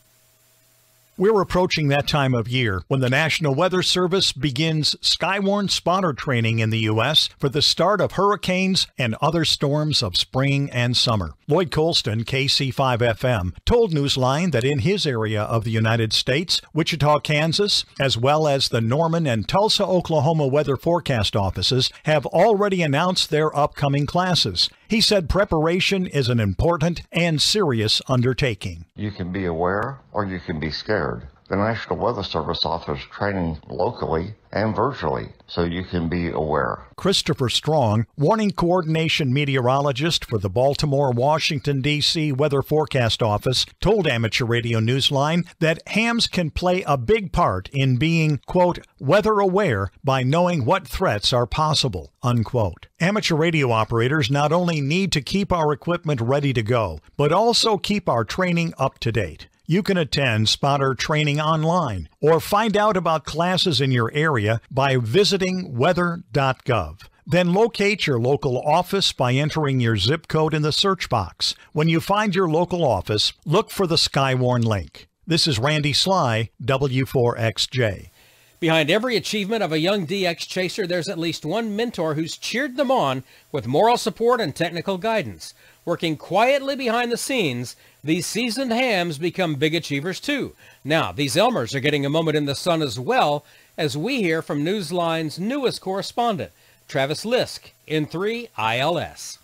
We're approaching that time of year when the National Weather Service begins Skywarn spotter training in the U.S. for the start of hurricanes and other storms of spring and summer. Lloyd Colston, KC5FM, told Newsline that in his area of the United States, Wichita, Kansas, as well as the Norman and Tulsa, Oklahoma weather forecast offices have already announced their upcoming classes. He said preparation is an important and serious undertaking. You can be aware or you can be scared. The National Weather Service offers training locally and virtually, so you can be aware. Christopher Strong, warning coordination meteorologist for the Baltimore, Washington, D.C. Weather Forecast Office, told Amateur Radio Newsline that hams can play a big part in being, quote, weather aware by knowing what threats are possible, unquote. Amateur radio operators not only need to keep our equipment ready to go, but also keep our training up to date. You can attend spotter training online or find out about classes in your area by visiting weather.gov. Then locate your local office by entering your zip code in the search box. When you find your local office, look for the Skywarn link. This is Randy Sly, W4XJ. Behind every achievement of a young DX chaser, there's at least one mentor who's cheered them on with moral support and technical guidance. Working quietly behind the scenes, these seasoned hams become big achievers too. Now, these Elmers are getting a moment in the sun as well, as we hear from Newsline's newest correspondent, Travis Lisk, N3 ILS.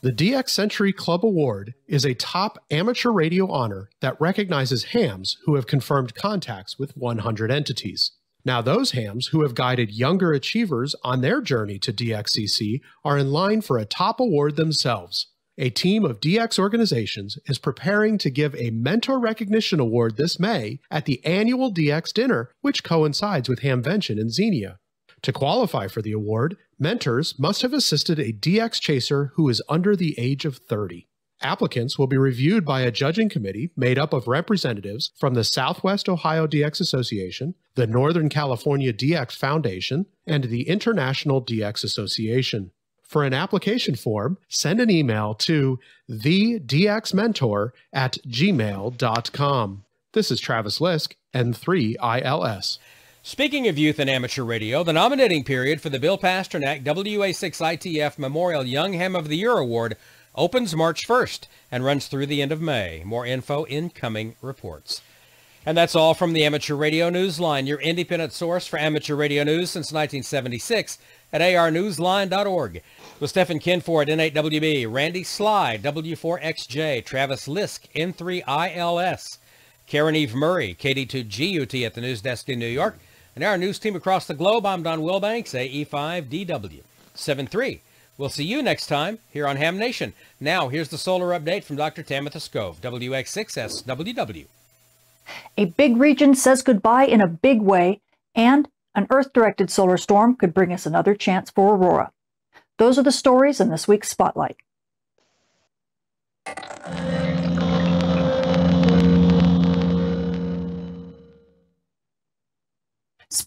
The DX Century Club Award is a top amateur radio honor that recognizes hams who have confirmed contacts with 100 entities. Now, those hams who have guided younger achievers on their journey to DXCC are in line for a top award themselves. A team of DX organizations is preparing to give a Mentor Recognition Award this May at the annual DX Dinner, which coincides with Hamvention in Xenia. To qualify for the award, mentors must have assisted a DX chaser who is under the age of 30. Applicants will be reviewed by a judging committee made up of representatives from the Southwest Ohio DX Association, the Northern California DX Foundation, and the International DX Association. For an application form, send an email to thedxmentor@gmail.com. This is Travis Lisk, N3 ILS. Speaking of youth and amateur radio, the nominating period for the Bill Pasternak WA6ITF Memorial Young Ham of the Year Award opens March 1st and runs through the end of May. More info in coming reports. And that's all from the Amateur Radio Newsline, your independent source for amateur radio news since 1976 at arnewsline.org. With Stephen Kinford, N8WB, Randy Sly, W4XJ, Travis Lisk, N3 ILS, Karen Eve Murray, KD2GUT at the news desk in New York, and our news team across the globe, I'm Don Wilbanks, AE5DW 73. We'll see you next time here on Ham Nation. Now, here's the solar update from Dr. Tamitha Skov, WX6SWW. A big region says goodbye in a big way, and an Earth-directed solar storm could bring us another chance for aurora. Those are the stories in this week's Spotlight.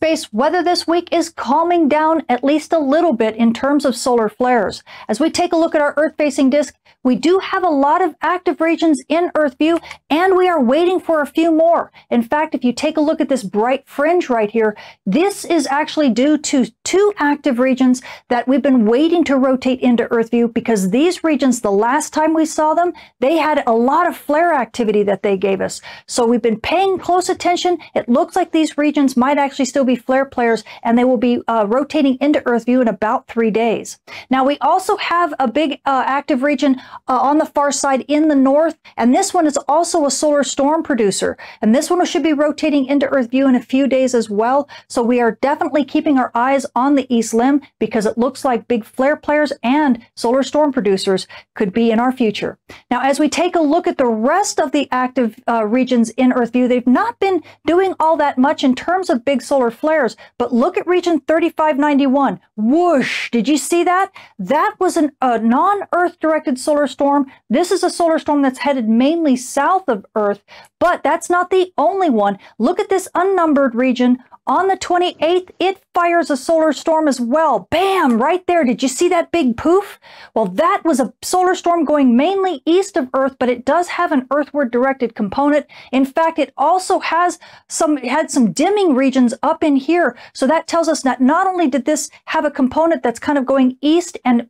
space weather this week is calming down at least a little bit in terms of solar flares. As we take a look at our Earth-facing disk, we do have a lot of active regions in Earth view, and we are waiting for a few more. In fact, if you take a look at this bright fringe right here, this is actually due to 2 active regions that we've been waiting to rotate into Earth view, because these regions, the last time we saw them, they had a lot of flare activity that they gave us. So we've been paying close attention. It looks like these regions might actually still be flare players, and they will be rotating into Earth view in about 3 days. Now, we also have a big active region on the far side in the north, and this one is also a solar storm producer, and this one should be rotating into Earth view in a few days as well. So we are definitely keeping our eyes on the east limb, because it looks like big flare players and solar storm producers could be in our future. Now, as we take a look at the rest of the active regions in Earth view, they've not been doing all that much in terms of big solar flares, but look at region 3591. Whoosh! Did you see that? That was a non-Earth directed solar storm. This is a solar storm that's headed mainly south of Earth, but that's not the only one. Look at this unnumbered region. On the 28th, it fires a solar storm as well. Bam! Right there. Did you see that big poof? Well, that was a solar storm going mainly east of Earth, but it does have an earthward directed component. In fact, it also had some dimming regions up in here. So that tells us that not only did this have a component that's kind of going east and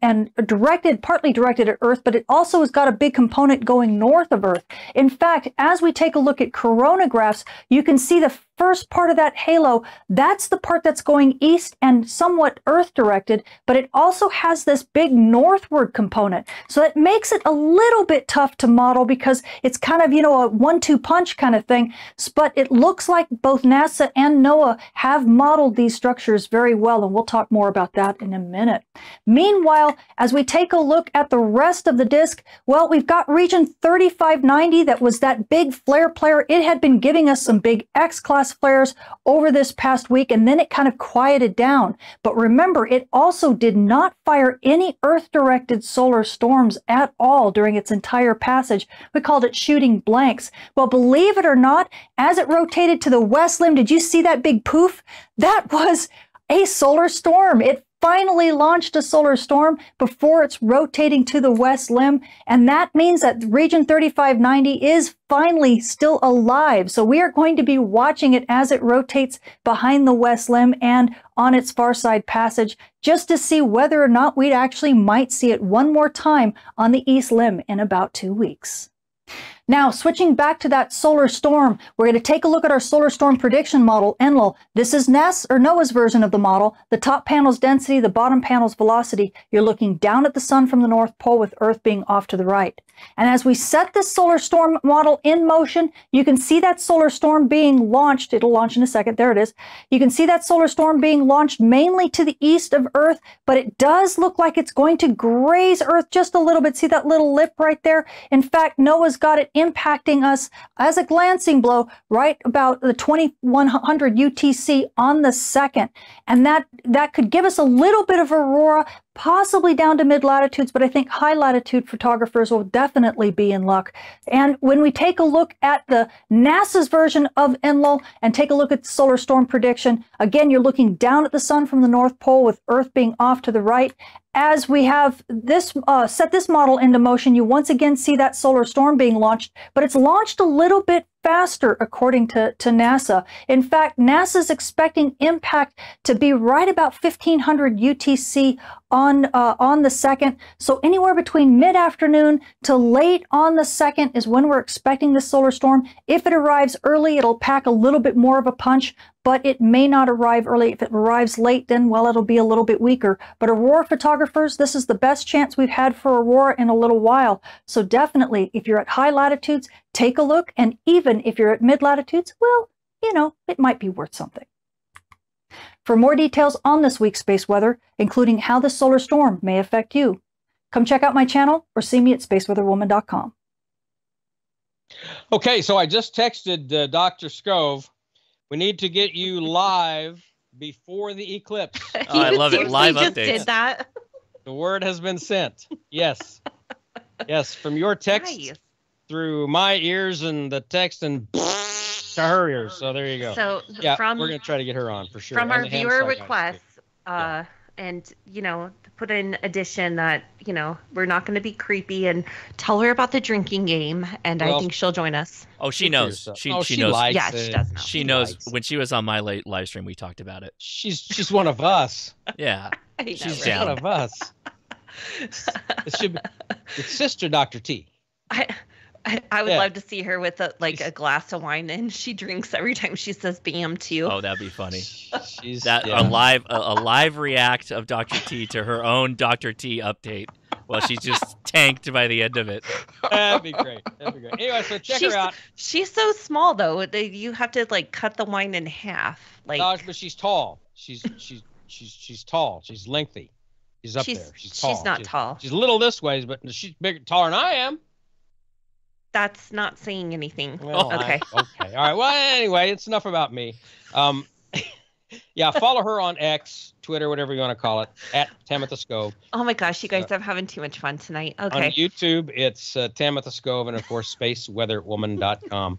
partly directed at Earth, but it also has got a big component going north of Earth. In fact, as we take a look at coronagraphs, you can see the first part of that halo. That's the part that's going east and somewhat Earth directed, but it also has this big northward component. So it makes it a little bit tough to model, because it's kind of, a 1-2 punch kind of thing. But it looks like both NASA and NOAA have modeled these structures very well, and we'll talk more about that in a minute. Meanwhile, as we take a look at the rest of the disk, well, we've got region 3590 that was that big flare player. It had been giving us some big X-class flares over this past week, and then it kind of quieted down. But remember, it also did not fire any Earth-directed solar storms at all during its entire passage. We called it shooting blanks. Well, believe it or not, as it rotated to the west limb, did you see that big poof? That was a solar storm. It finally launched a solar storm before it's rotating to the west limb, and that means that region 3590 is finally still alive. So we are going to be watching it as it rotates behind the west limb and on its far side passage, just to see whether or not we actually might see it one more time on the east limb in about 2 weeks. Now, switching back to that solar storm, we're going to take a look at our solar storm prediction model, ARRL. This is Nass or NOAA's version of the model. The top panel's density, the bottom panel's velocity. You're looking down at the sun from the North Pole, with Earth being off to the right. And as we set this solar storm model in motion, you can see that solar storm being launched. It'll launch in a second. There it is. You can see that solar storm being launched mainly to the east of Earth, but it does look like it's going to graze Earth just a little bit. See that little lip right there? In fact, NOAA's got it impacting us as a glancing blow right about the 2100 UTC on the second. And that could give us a little bit of aurora, possibly down to mid-latitudes, but I think high-latitude photographers will definitely be in luck. And when we take a look at the NASA's version of ARRL and take a look at the solar storm prediction, again, you're looking down at the sun from the North Pole, with Earth being off to the right. As we have this set this model into motion, you once again see that solar storm being launched, but it's launched a little bit faster according to NASA. In fact, NASA's expecting impact to be right about 1500 UTC on the second. So anywhere between mid-afternoon to late on the second is when we're expecting this solar storm. If it arrives early, it'll pack a little bit more of a punch, but it may not arrive early. If it arrives late, then, well, it'll be a little bit weaker. But aurora photographers, this is the best chance we've had for aurora in a little while. So definitely, if you're at high latitudes, take a look. And even if you're at mid latitudes, well, it might be worth something. For more details on this week's space weather, including how the solar storm may affect you, come check out my channel or see me at spaceweatherwoman.com. Okay, so I just texted Dr. Scove. We need to get you live before the eclipse. Oh, I love it. Live just updates. Did that. The word has been sent. Yes. Yes, from your text Nice. through my ears and the text, and to her ears. So there you go. So yeah, from we're gonna try to get her on for sure. from And our the ham viewer side guys, too. requests, Yeah. and put in addition that we're not going to be creepy, and tell her about the drinking game, and I Well, think she'll join us. Oh, she Speak for knows. yourself. She she knows. likes Yeah, it. she does know. She knows. likes it. When she was on my live stream, we talked about it. She's one of us. Yeah. I know, She's right? down. One of us. It should be. It's Sister Dr. T. I would Yeah. love to see her with a glass of wine, and she drinks every time she says "bam" too. Oh, that'd be funny. She's That yeah. a live react of Dr. T to her own Dr. T update. Well, she's just tanked by the end of it. That'd be great. That'd be great. Anyway, so check her out. She's so small though. You have to cut the wine in half. But she's tall. She's tall. She's lengthy. She's up there. She's tall. She's not tall. She's a little this ways, but she's bigger, taller than I am. That's not saying anything. Well, okay. Okay. All right. Well, anyway, it's enough about me. Yeah, follow her on X, Twitter, whatever you want to call it, at Tamitha Scove. Oh my gosh, you guys, I'm having too much fun tonight. On Okay. YouTube, it's Tamitha Scove, and of course, spaceweatherwoman.com.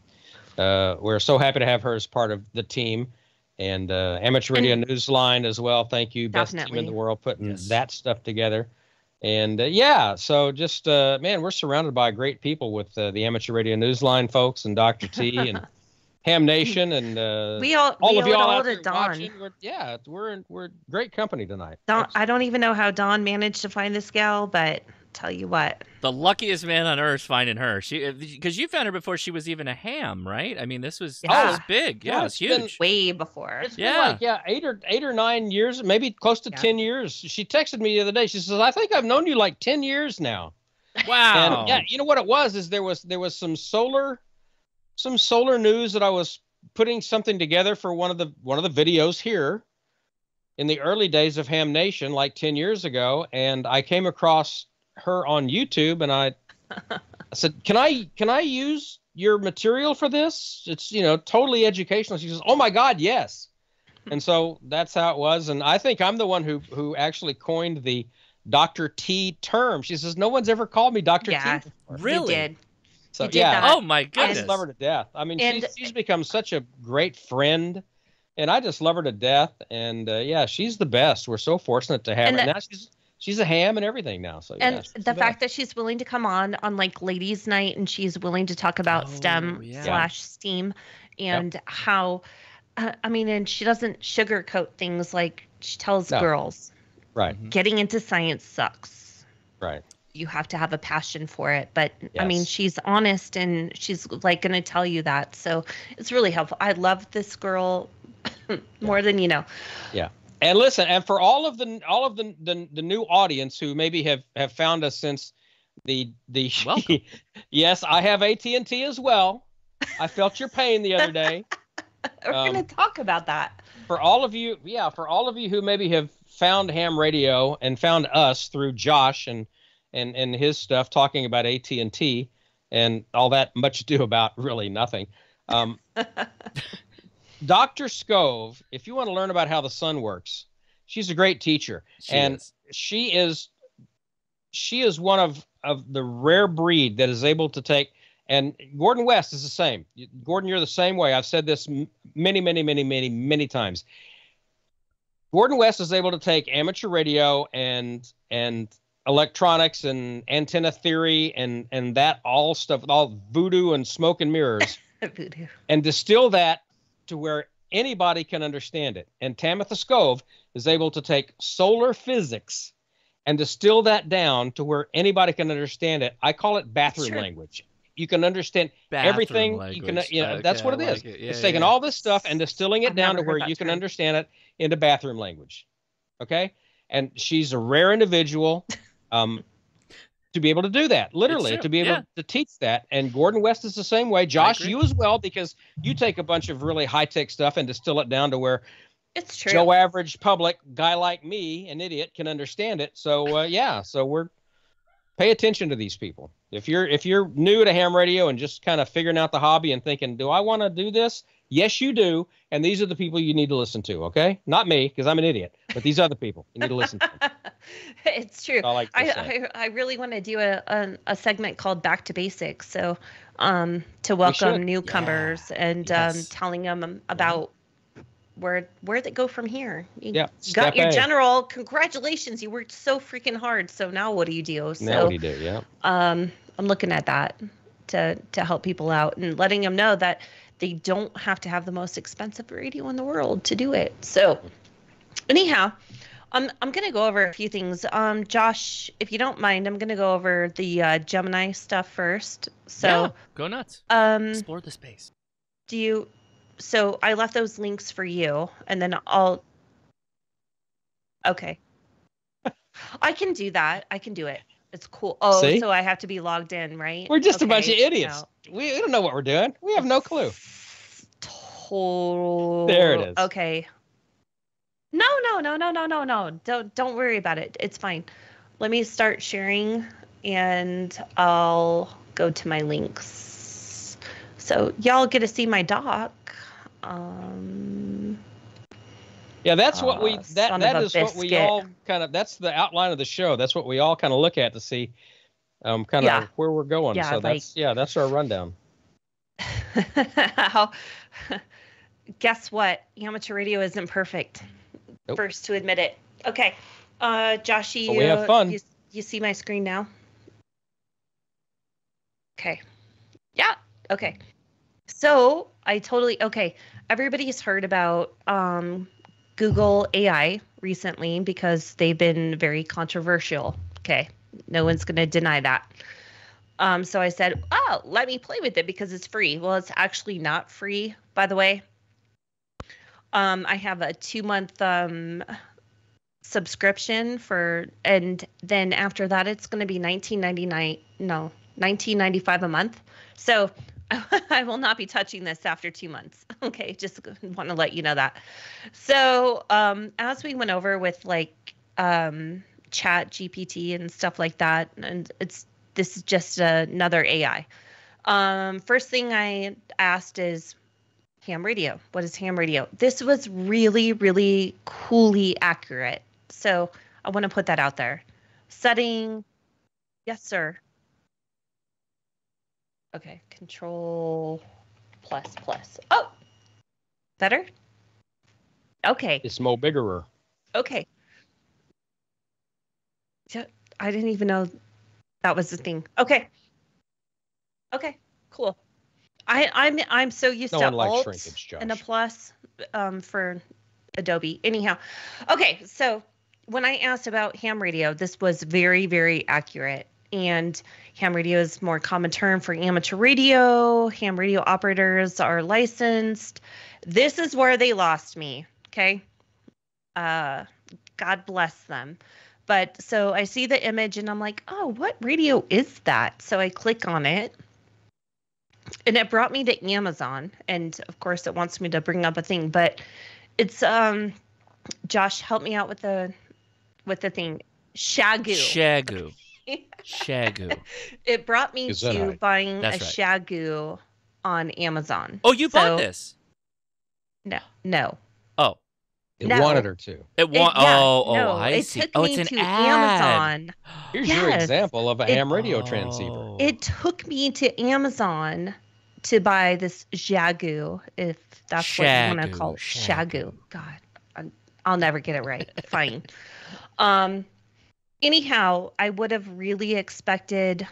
We're so happy to have her as part of the team, and Amateur Radio Newsline as well. Thank you, best team in Definitely. the world, putting that stuff together. And yeah, so just man, we're surrounded by great people with the Amateur Radio Newsline folks and Dr. T and Ham Nation and we all of y'all out to there Dawn. watching. We're great company tonight. I don't even know how Dawn managed to find this gal, but tell you what. The luckiest man on earth finding her. Because you found her before she was even a ham, right? I mean, this was big. Yeah, it's huge. Way before. It's been like 8 or 9 years, maybe close to 10 years. She texted me the other day. She says, "I think I've known you like 10 years now." Wow. And yeah, you know what it was is there was some solar news that I was putting something together for one of the videos here in the early days of Ham Nation, like 10 years ago, and I came across her on YouTube, and I said, "Can I use your material for this? It's totally educational." She says, "Oh my God, yes." And so that's how it was, and I think I'm the one who actually coined the Dr. T term. She says, "No one's ever called me Dr. T." Before. Really? You did. So You did yeah. that. Oh my I goodness. just love her to death. I mean, And- she's become such a great friend, and I just love her to death. And yeah, she's the best. We're so fortunate to have And her. Now she's a ham and everything now. So yeah, And the fact that she's willing to come on like ladies' night, and she's willing to talk about STEM/STEAM, and how, and she doesn't sugarcoat things. Like she tells girls, right, getting into science sucks. Right. You have to have a passion for it. But Yes. she's honest, and she's going to tell you that. So it's really helpful. I love this girl more than you know. Yeah. And listen, and for all of the new audience who maybe have found us since the Welcome. Yes, I have AT&T as well. I felt your pain the other day. We're going to talk about that. For all of you who maybe have found ham radio and found us through Josh and his stuff talking about AT&T and all that much ado about really nothing. Dr. Scove, if you want to learn about how the sun works, she's a great teacher. She is one of the rare breed that is able to take, and Gordon West is the same. Gordon, you're the same way. I've said this many times. Gordon West is able to take amateur radio and electronics and antenna theory and that all stuff, all voodoo and smoke and mirrors, Voodoo. and distill that to where anybody can understand it. And Tamitha Scove is able to take solar physics and distill that down to where anybody can understand it. I call it bathroom language. You can understand everything. Language. You can, that's what it is. Like it. Yeah, it's taking all this stuff and distilling it I've down to never where heard you that can term. understand it into bathroom language. Okay? And she's a rare individual to be able to do that, literally, to be able to teach that. And Gordon West is the same way. Josh, you as well, because you take a bunch of really high-tech stuff and distill it down to where It's true. Joe average public guy like me, an idiot, can understand it. So so we're pay attention to these people. If you're new to ham radio and just kind of figuring out the hobby and thinking, do I want to do this? Yes, you do. And these are the people you need to listen to, okay? Not me, because I'm an idiot, but these other people you need to listen to. It's true. I really want to do a segment called Back to Basics. So to welcome newcomers and telling them about where they go from here. You got your general. Congratulations. You worked so freaking hard. So now what do you do? So, now what do you do? Yeah. I'm looking at that to help people out and letting them know that they don't have to have the most expensive radio in the world to do it. So anyhow, I'm going to go over a few things. Josh, if you don't mind, I'm going to go over the Gemini stuff first. So go nuts. Explore the space. So I left those links for you, and then I'll. Okay. I can do that. I can do it. It's cool. Oh, see? So I have to be logged in, right? We're just a bunch of idiots. No. We don't know what we're doing. We have no clue. There it is. Okay. No. Don't worry about it. It's fine. Let me start sharing, and I'll go to my links. So y'all get to see my doc. Yeah, that's what that is what we all kind of, that's the outline of the show. That's what we all kind of look at to see kind of where we're going. Yeah, so that's our rundown. Guess what? Amateur radio isn't perfect. Nope. First to admit it. Okay. Joshy, we have fun. You see my screen now? Okay. Yeah. Okay. So everybody's heard about Google AI recently because they've been very controversial. Okay, no one's going to deny that. So I said, let me play with it because it's free. Well, it's actually not free, by the way. I have a 2-month subscription and then after that, it's going to be $19.95 a month. So I will not be touching this after 2 months. Okay, just want to let you know that. So as we went over with like Chat GPT and stuff like that, and this is just another AI. First thing I asked is ham radio. What is ham radio? This was really, really coolly accurate. So I want to put that out there. Setting, yes, sir. Okay, Control plus. Oh, better? Okay. It's more biggerer. Okay. I didn't even know that was the thing. Okay, cool. I'm so used to Alt shrinkage, and a plus for Adobe. Anyhow, okay, so when I asked about ham radio, this was very, very accurate. And ham radio is a more common term for amateur radio. Ham radio operators are licensed. This is where they lost me, okay? God bless them. But so I see the image and I'm like, oh, what radio is that? So I click on it. And it brought me to Amazon. And, of course, it wants me to bring up a thing. But it's, Josh, help me out with the thing. Shagoo. Shagoo. It brought me to buying Shagoo on Amazon. Oh, you bought this? No. Oh. It wanted her to. I see. It took me to Amazon. Here's your example of a ham radio transceiver. It took me to Amazon to buy this Shagoo, if that's what you want to call it. Shagoo. God, I'll never get it right. Fine. Anyhow, I would have really expected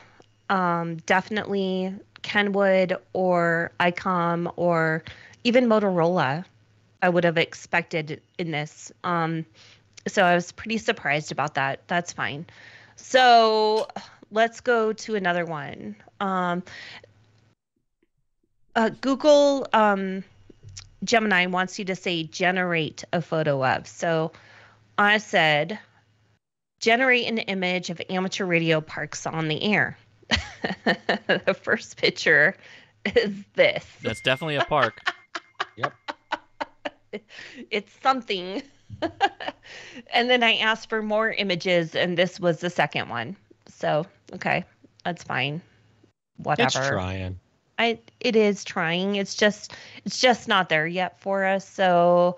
definitely Kenwood or Icom or even Motorola. I would have expected in this. So I was pretty surprised about that. That's fine. So let's go to another one. Google Gemini wants you to say generate a photo of. So I said, generate an image of amateur radio parks on the air. The first picture is this. That's definitely a park. Yep. It's something. And then I asked for more images, and this was the second one. So, okay, that's fine. Whatever. It's trying. It is trying. It's just not there yet for us. So,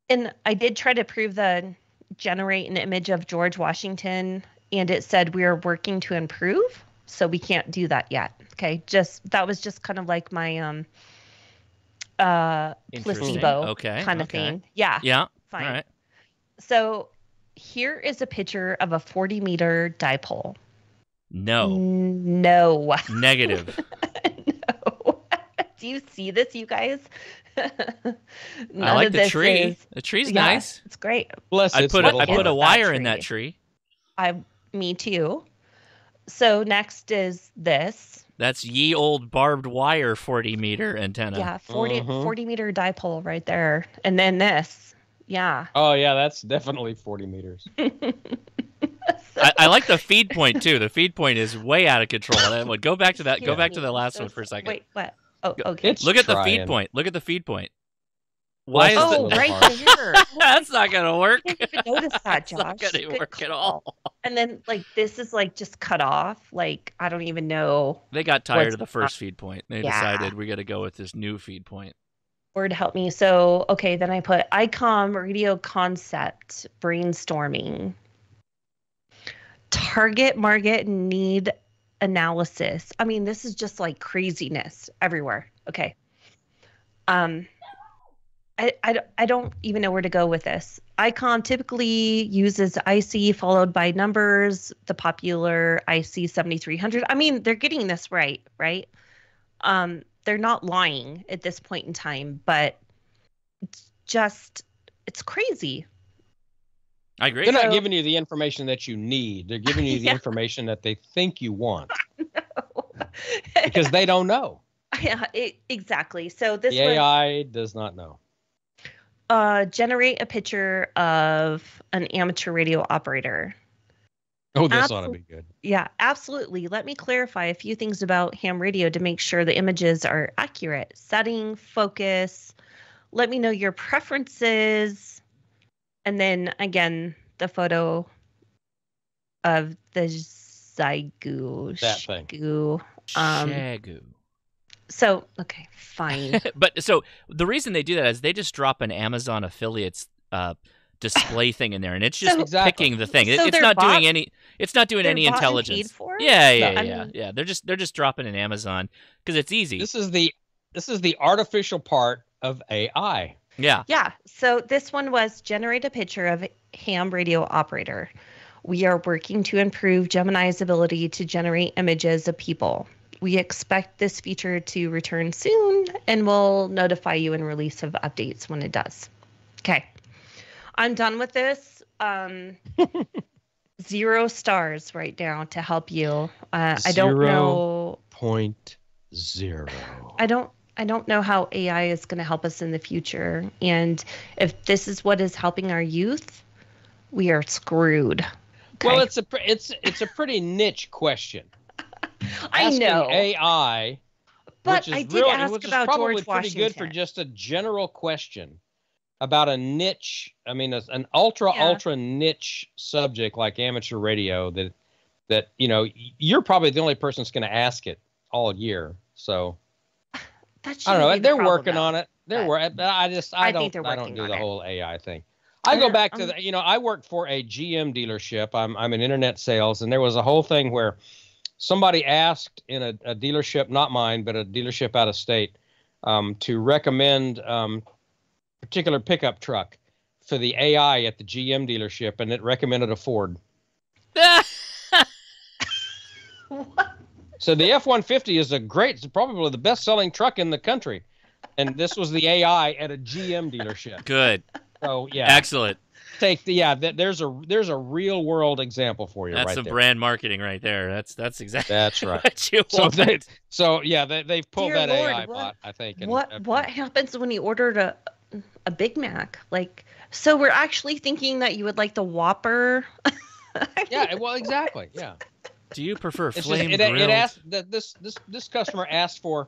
and I did try to generate an image of George Washington, and it said we are working to improve. So we can't do that yet. Okay. That was just kind of like my placebo kind of thing. Yeah. Yeah. Fine. All right. So here is a picture of a 40-meter dipole. No. No. Negative. Do you see this, you guys? I like the tree. The tree's nice. It's great. I put a wire in that tree. Me too. So next is this. That's ye old barbed wire 40-meter antenna. Yeah, 40 meter dipole right there. And then this. Yeah. Oh yeah, that's definitely 40 meters. I like the feed point too. The feed point is way out of control. Go back to that. Go back to the last one for a second. Wait, what? Oh, okay. Look at the feed point. Look at the feed point. Why is right there. That's not gonna work. I didn't even notice that, Josh. It's not gonna work at all. And then this is just cut off. I don't even know. They got tired of the first feed point. They decided we got to go with this new feed point. Lord help me. So then I put Icom Radio Concept Brainstorming. Target market need analysis. I mean, this is just craziness everywhere. Okay. I don't even know where to go with this. Icom typically uses IC followed by numbers, the popular IC 7300. I mean, they're getting this right? They're not lying at this point in time, but it's crazy. I agree. They're not giving you the information that you need. They're giving you the information that they think you want. Because they don't know. Yeah, exactly. So this the AI does not know. Generate a picture of an amateur radio operator. Oh, this ought to be good. Yeah, absolutely. Let me clarify a few things about ham radio to make sure the images are accurate. Setting, focus. Let me know your preferences. And then again, the photo of the Zygu. That thing. Shagu. So, okay, fine. But so the reason they do that is they just drop an Amazon affiliates display thing in there, and it's just picking the thing. So it's not doing any. It's not doing any intelligence. Paid for? Yeah. They're just dropping an Amazon because it's easy. This is the artificial part of AI. Yeah. Yeah. So this one was generate a picture of a ham radio operator. We are working to improve Gemini's ability to generate images of people. We expect this feature to return soon, and we'll notify you in release of updates when it does. Okay. I'm done with this. 0 stars right now to help you. I don't know. 0.0. I don't know how AI is going to help us in the future. And if this is what is helping our youth, we are screwed. Okay? Well, it's a pretty niche question. I know AI, but I did ask about George Washington. Pretty good for just a general question about a niche. I mean, an ultra niche subject like amateur radio. That you're probably the only person that's going to ask it all year. So I don't know. They're working on it. They're working. I don't do the whole AI thing. I go back to I worked for a GM dealership. I'm in internet sales, and there was a whole thing where somebody asked in a dealership, not mine, but a dealership out of state, to recommend a particular pickup truck for the AI at the GM dealership, and it recommended a Ford. So the F-150 is probably the best-selling truck in the country, and this was the AI at a GM dealership. Good. So yeah, excellent. There's a real world example for you. That's some brand marketing right there. That's exactly. That's right. What you want. They've pulled that Lord, AI bot, I think. What happens when you ordered a Big Mac? So we're actually thinking that you would like the Whopper. Yeah. Well, exactly. Yeah. Do you prefer flame grilled? It asked that this customer asked for,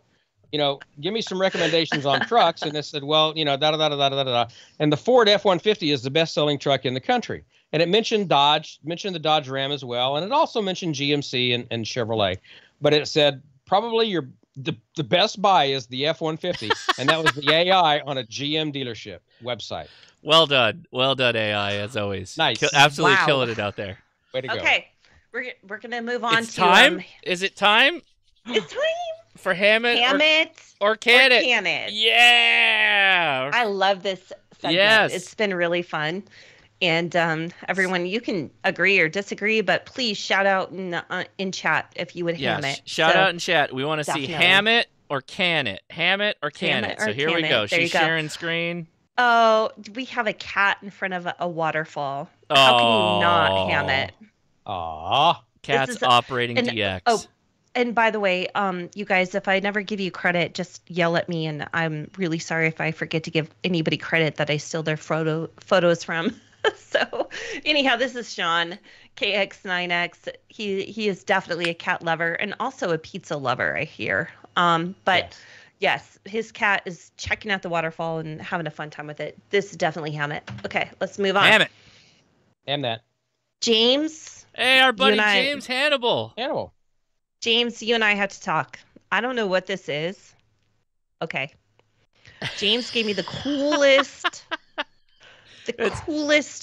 give me some recommendations on trucks, and it said, well, and the Ford F-150 is the best-selling truck in the country, and it mentioned the Dodge Ram as well, and it also mentioned GMC and Chevrolet, but it said probably the best buy is the F-150, and that was the AI on a GM dealership website. Well done, AI, as always. Nice, absolutely Wow. killing it out there. Way to go. Okay, we're gonna move on It's to time. Is it time it's time. for Hammett Ham it or can or it? can it? Yeah. I love this segment. Yes. It's been really fun. And everyone, you can agree or disagree, but please shout out in chat if you would ham it. Shout out in chat. We want to see Definitely. ham it or can it. Ham it or can Ham it. it or So here we can go. it. There She's you go. sharing screen. Oh, we have a cat in front of a waterfall. How can you not ham it? Aw. Cat's is operating and- DX. Oh, and by the way, you guys, if I never give you credit, just yell at me, and I'm really sorry if I forget to give anybody credit that I steal their photos from. So, anyhow, this is Sean, KX9X. He is definitely a cat lover and also a pizza lover, I hear. But yes, his cat is checking out the waterfall and having a fun time with it. This is definitely ham it. Okay, let's move on. Ham it. Ham that. James. Hey, our buddy You and I- James Hannibal. James, you and I had to talk. I don't know what this is. Okay. James gave me the coolest,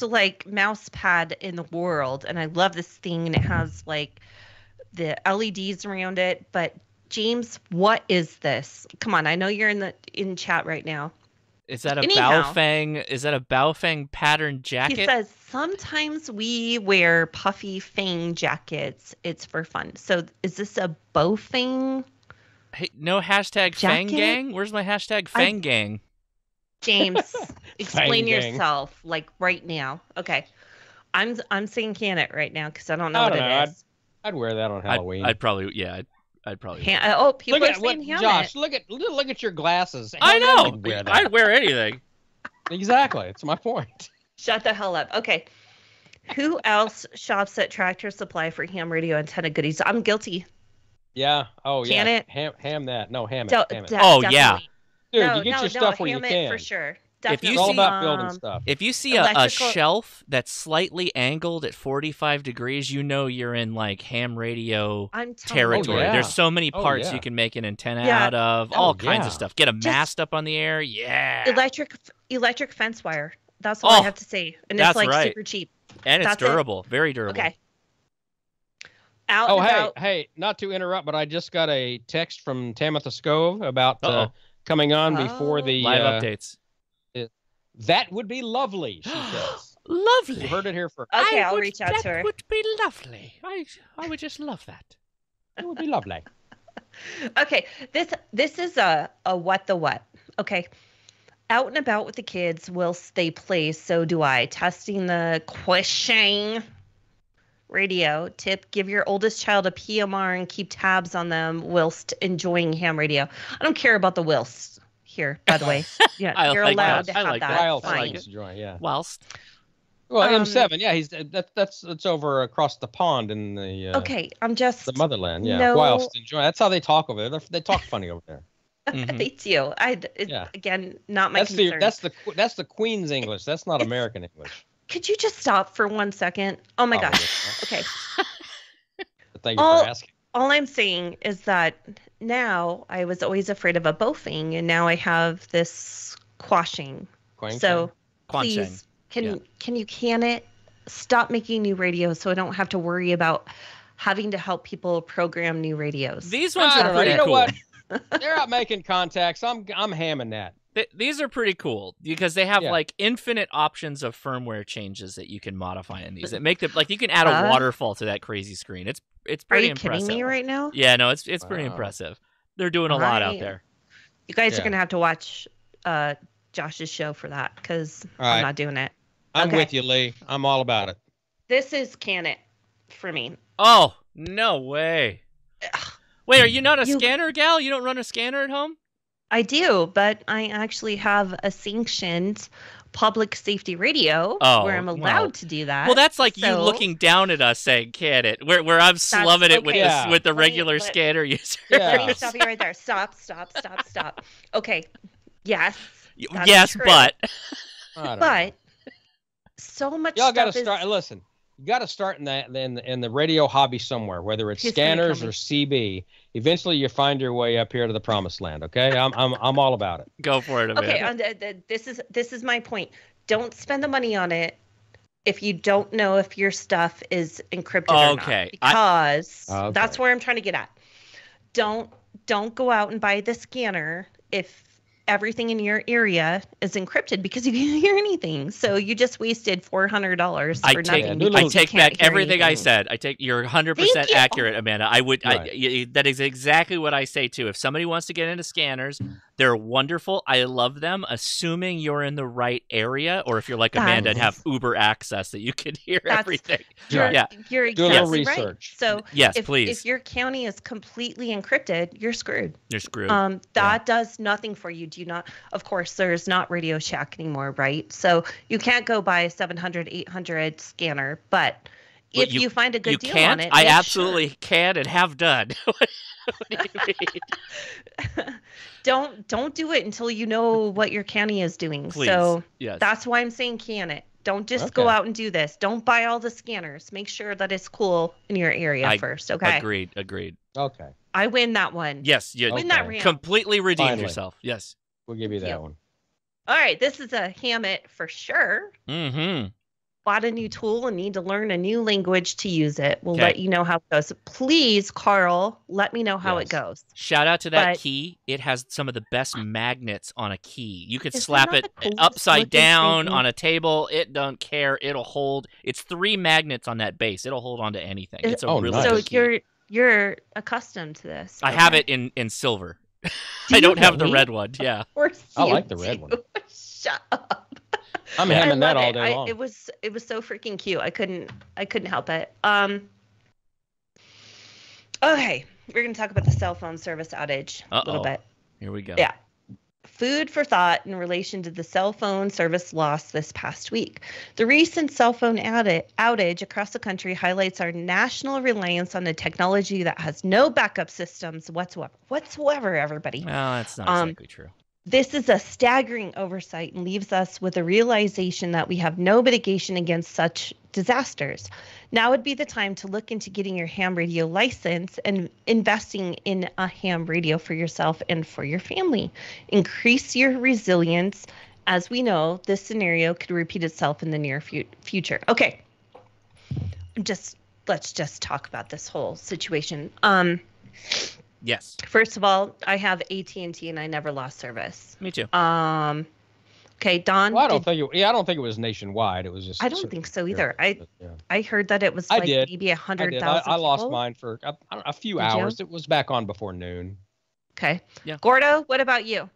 like mouse pad in the world, and I love this thing. And it has like the LEDs around it. But James, what is this? Come on, I know you're in chat right now. Is that a Anyhow. Baofeng? Is that a Baofeng pattern jacket? He says sometimes we wear puffy fang jackets. It's for fun. So is this a Baofeng? Hey, no hashtag Fang Jacket? Gang? Where's my hashtag Fang Gang? James, explain Fang gang. yourself like right now. Okay. I'm saying can it right now because I don't know I what don't it know. is. I'd wear that on Halloween. I'd probably. People look are at what, saying ham Josh. it. Look at your glasses. I Hell yeah, know. you'd wear that. I'd wear anything. Exactly. It's my point. Shut the hell up. Okay. Who else shops at Tractor Supply for ham radio antenna goodies? I'm guilty. Yeah. Oh Can yeah. it? Ham that. No, ham it. Del- Ham it. de- Oh, definitely. yeah. Dude, no, you get no, your stuff where you ham it can. for sure. If you Definitely. It's all see- about building stuff. If you see a Electrical- shelf that's slightly angled at 45 degrees, you know you're in like ham radio I'm telling territory. Oh, yeah. There's so many Oh, parts yeah. you can make an antenna Yeah. out of, Oh, all kinds of yeah. stuff. Get a Just- mast up on the air. Yeah. electric fence wire. That's all I Oh, have to say. And that's it's like right. super cheap. And it's That's it. durable. Very durable. Okay. Out Oh, and hey, about. hey, not to interrupt, but I just got a text from Tamitha Scove about Uh-oh. coming on before the Live updates. That would be lovely, she says. Lovely. You heard it here first. Okay, I'll reach out to her. That would be lovely. I would just love that. It would be lovely. Okay, this is a what the what. Okay. Out and about with the kids whilst they play, so do I. Testing the Quishing radio. Tip, give your oldest child a PMR and keep tabs on them whilst enjoying ham radio. I don't care about the whilst here, by the way. Yeah, I you're like allowed that. to I have like that. that. Wild I like things to join, yeah. Whilst. Well, Um, M7, yeah, he's that's over across the pond in the Okay, I'm just the motherland, yeah. No. Whilst enjoying. That's how they talk over there. They talk funny over there. Mhm. they do. Yeah. Again, not my That's concern. that's the Queen's English. That's not American English. Could you just stop for 1 second? Oh my Probably gosh. Okay. But thank you All- for asking. All I'm saying is that now I was always afraid of a Baofeng, and now I have this Quashing. Quang So Quansheng. please, can Yeah. you can it? Stop making new radios so I don't have to worry about having to help people program new radios. These ones I are don't know. pretty You know cool. what? They're out making contacts. I'm hamming that. These are pretty cool because they have Yeah. like infinite options of firmware changes that you can modify in these. That make them like you can add a Uh, waterfall to that crazy screen. It's Are pretty you impressive. kidding me right now? Yeah, no, it's pretty Wow. impressive. They're doing a lot out I- there. You guys Yeah. are gonna have to watch Josh's show for that because All right. I'm not doing it. I'm Okay. with you, Lee. I'm all about it. This is can it for me. Oh, no way. Wait, are you not a You- scanner gal? You don't run a scanner at home? I do, but I actually have a sanctioned public safety radio where I'm well. allowed to do that. Well, that's like you So- looking down at us saying, "Can it?" Where I'm slumming it with okay. the Yeah. with the Let me- regular let- scanner user. Let me Yeah. stop you right there. Stop. Okay. Yes. that's Yes, true. but I don't know. But so much Y'all stuff got to is... start. Listen, You got to start in the radio hobby somewhere, whether it's He's gonna scanners kill or me. CB. Eventually, you find your way up here to the promised land. Okay, I'm all about it. Go for it, Amanda. Okay, this is my point. Don't spend the money on it if you don't know if your stuff is encrypted or not. Because that's where I'm trying to get at. Don't go out and buy the scanner if everything in your area is encrypted, because you can't hear anything. So you just wasted $400 for nothing. I take back everything I said. You're 100% accurate, Amanda. That is exactly what I say too. If somebody wants to get into scanners, they're wonderful. I love them, assuming you're in the right area, or if you're like Amanda and have Uber access that you can hear everything. You're exactly right. Research. So please. If your county is completely encrypted, you're screwed. You're screwed. That does nothing for you. Do not. Of course, there's not Radio Shack anymore, right? So you can't go buy a 700, 800 scanner, but if you find a good deal on it, I absolutely can and have done. What do you mean? Don't do it until you know what your county is doing. Please. So yes. That's why I'm saying can it. Don't just go out and do this. Don't buy all the scanners. Make sure that it's cool in your area first. Okay. Agreed. Okay. I win that one. Yes, you win that round. Completely redeemed yourself. Yes. We'll give you that one. All right. This is a Hammett for sure. Mm-hmm. Bought a new tool and need to learn a new language to use it. We'll let you know how it goes. Please, Carl, let me know how it goes. Shout out to that key. It has some of the best magnets on a key. You could slap it upside down on a table. It don't care. It'll hold. It's 3 magnets on that base. It'll hold on to anything. It's a really good key. You're accustomed to this. I have it in silver. I don't have the red one. Yeah. I like the red one. Shut up. I'm hamming that all day long. It was so freaking cute. I couldn't help it. Okay, we're gonna talk about the cell phone service outage a little bit. Here we go. Yeah. Food for thought in relation to the cell phone service loss this past week. The recent cell phone outage across the country highlights our national reliance on a technology that has no backup systems whatsoever, everybody. Well, that's not exactly true. This is a staggering oversight and leaves us with a realization that we have no mitigation against such disasters. Now would be the time to look into getting your ham radio license and investing in a ham radio for yourself and for your family. Increase your resilience. As we know, this scenario could repeat itself in the near future. Okay. Let's just talk about this whole situation. Yes. First of all, I have AT&T and I never lost service. Me too. Okay, Don. Well, I don't think it was nationwide. It was just. I don't think so either. I heard that it was like maybe 100,000. I lost mine for a few hours. It was back on before noon. Okay. Yeah. Gordo, what about you?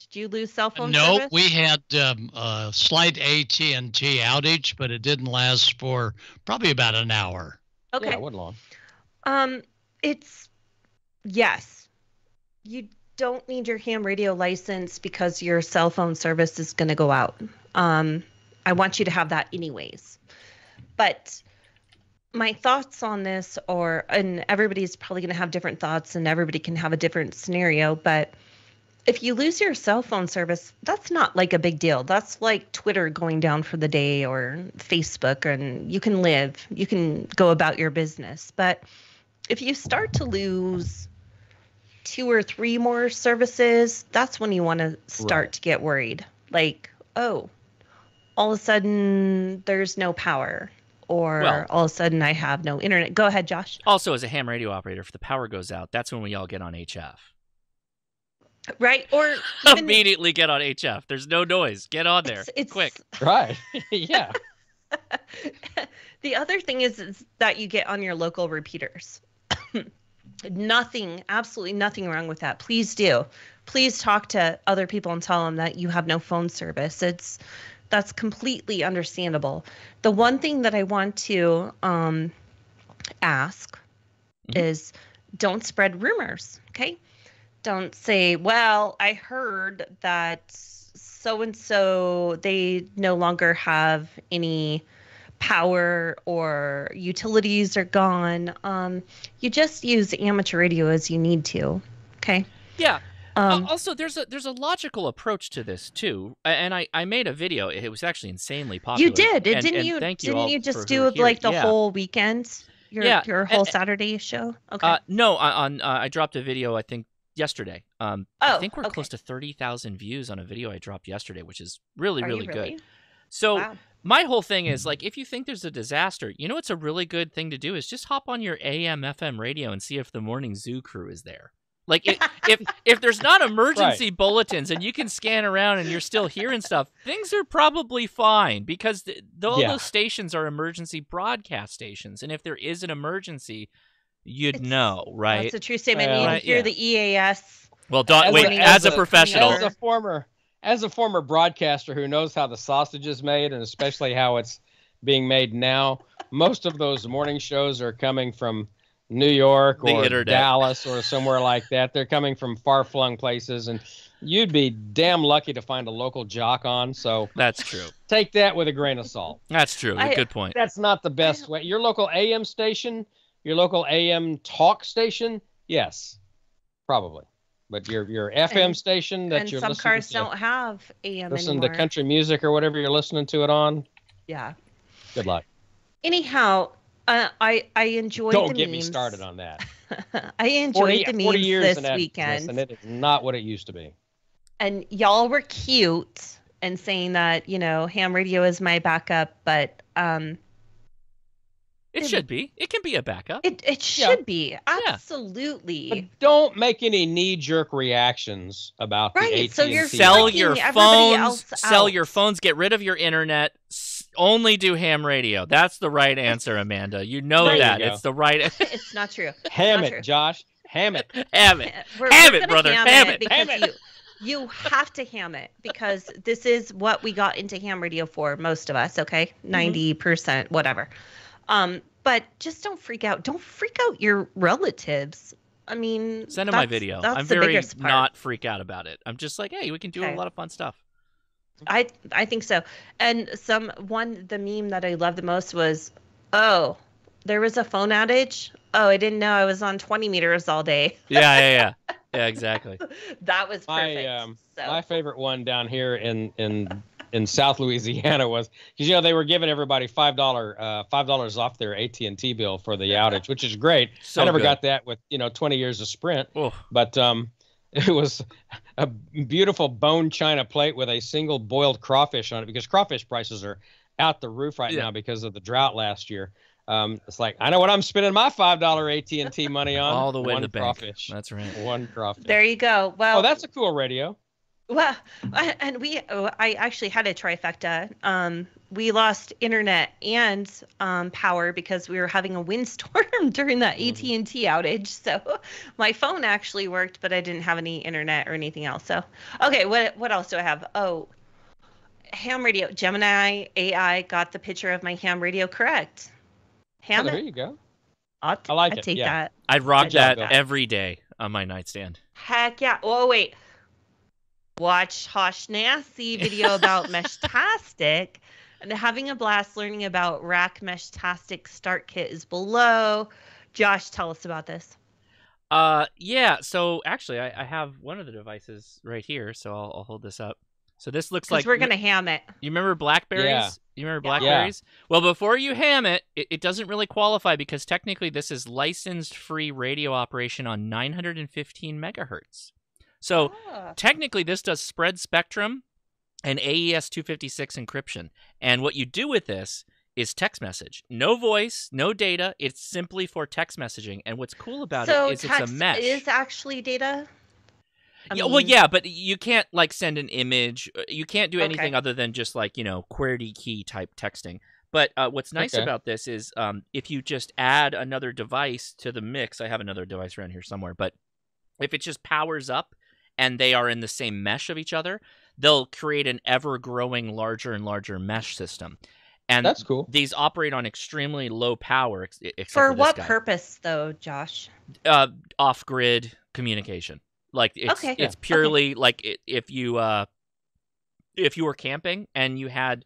Did you lose cell phone service? No, we had a slight AT&T outage, but it didn't last for probably about an hour. Okay. Yeah, it wasn't long. Yes. You don't need your ham radio license because your cell phone service is going to go out. I want you to have that anyways. But my thoughts on this and everybody's probably going to have different thoughts and everybody can have a different scenario, but if you lose your cell phone service, that's not like a big deal. That's like Twitter going down for the day or Facebook, and you can go about your business. But if you start to lose 2 or 3 more services, that's when you want to start to get worried. Like, all of a sudden there's no power, or all of a sudden I have no internet. Go ahead, Josh. Also, as a ham radio operator, if the power goes out, that's when we all get on HF. Right? Or immediately get on HF. There's no noise. Get on there. It's quick. Right. Yeah. The other thing is that you get on your local repeaters. Absolutely nothing wrong with that. Please do. Please talk to other people and tell them that you have no phone service. That's completely understandable. The one thing that I want to ask is don't spread rumors, okay? Don't say, well, I heard that so-and-so, they no longer have any power or utilities are gone. You just use amateur radio as you need to, okay? Yeah. Also, there's a logical approach to this too, and I made a video. It was actually insanely popular. You did, didn't you? Thank you. Didn't you just do like the whole weekend? Your whole Saturday show? Okay. No, I dropped a video I think yesterday. I think we're close to 30,000 views on a video I dropped yesterday, which is really good. So my whole thing is like, if you think there's a disaster, you know what's a really good thing to do is just hop on your AM FM radio and see if the morning zoo crew is there. Like if there's not emergency bulletins and you can scan around and you're still hearing stuff, things are probably fine because all those stations are emergency broadcast stations. And if there is an emergency, you'd know, right? That's a true statement. You hear the EAS. Well, as a professional. As a former broadcaster who knows how the sausage is made and especially how it's being made now, most of those morning shows are coming from New York or Dallas or somewhere like that. They're coming from far-flung places, and you'd be damn lucky to find a local jock on. So that's true. Take that with a grain of salt. That's true. Good point. That's not the best way. Your local AM station, your local AM talk station, yes, probably. But your FM station that you're listening to. And some cars don't have AM listen anymore. To country music or whatever you're listening to it on. Yeah. Good luck. Anyhow, I enjoyed the memes. Don't get me started on that. I enjoyed the memes this weekend. And it is not what it used to be. And y'all were cute and saying that, ham radio is my backup, but it should be. It can be a backup. It should be. Absolutely. But don't make any knee-jerk reactions about the AT&T. So you're sell your phones, get rid of your internet, only do ham radio. That's the right answer, Amanda. You know that. It's the right It's not true. Ham it, Josh. Ham it. Ham it. Ham it, brother. Ham it. Ham it. You have to ham it because this is what we got into ham radio for, most of us, okay? 90%, whatever. But just don't freak out. Don't freak out your relatives. I mean, send them my video. I'm very not freak out about it. I'm just like, hey, we can do a lot of fun stuff. I think so. And the meme that I loved the most was, oh, there was a phone outage. Oh, I didn't know I was on 20 meters all day. Yeah, exactly. That was perfect. My favorite one down here in South Louisiana was because they were giving everybody $5 off their AT&T bill for the outage, which is great. I never got that with 20 years of Sprint, but it was a beautiful bone china plate with a single boiled crawfish on it because crawfish prices are out the roof right now because of the drought last year. It's like, I know what I'm spending my $5 AT&T money on. All the way to the crawfish. Bank. That's right. One crawfish. There you go. Well, that's a cool radio. Well, and I actually had a trifecta. We lost internet and power because we were having a windstorm during that AT&T outage. So my phone actually worked, but I didn't have any internet or anything else. So, okay, what else do I have? Oh, ham radio. Gemini AI got the picture of my ham radio correct. There you go. I like it. Take that. I'd rock that every day on my nightstand. Heck yeah. Oh, wait. Watch Hosh Nasty video about Meshtastic and having a blast learning about Rack Meshtastic Start Kit is below. Josh, tell us about this. Yeah. So actually, I have one of the devices right here, so I'll hold this up. So this looks like we're gonna ham it. You remember Blackberries? Yeah. You remember Blackberries? Yeah. Well, before you ham it, it doesn't really qualify because technically this is licensed free radio operation on 915 megahertz. So technically this does spread spectrum and AES 256 encryption. And what you do with this is text message. No voice, no data. It's simply for text messaging. And what's cool about it is it's a mesh. So text is actually data? But you can't send an image. You can't do anything other than just QWERTY key type texting. But what's nice about this is if you just add another device to the mix, I have another device around here somewhere, but if it just powers up and they are in the same mesh of each other, they'll create an ever-growing larger and larger mesh system. And that's cool. These operate on extremely low power. For what purpose, though, Josh? Off-grid communication. It's purely if you were camping and you had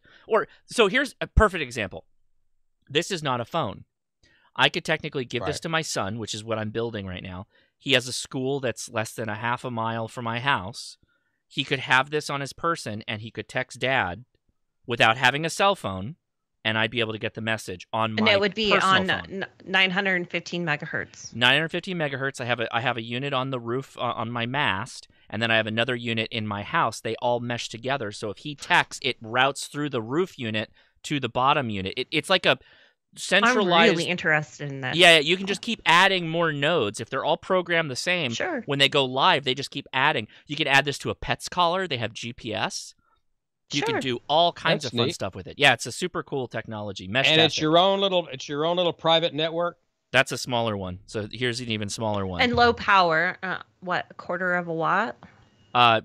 so here's a perfect example. This is not a phone. I could technically give this to my son, which is what I'm building right now. he has a school that's less than a half a mile from my house. He could have this on his person, and he could text Dad without having a cell phone, and I'd be able to get the message on my And it would be on phone. 915 megahertz. 915 megahertz. I have a unit on the roof on my mast, and then I have another unit in my house. They all mesh together. So if he texts, it routes through the roof unit to the bottom unit. It's like a centralized. I'm really interested in that. Yeah, you can just keep adding more nodes. If they're all programmed the same, Sure. when they go live, they just keep adding. You can add this to a pet's collar. They have GPS. You Sure. can do all kinds That's of fun neat. stuff with it. Yeah, it's a super cool technology. Mesh And it's testing. your own little private network. That's a smaller one. So here's an even smaller one. And low power, what, a quarter of a watt?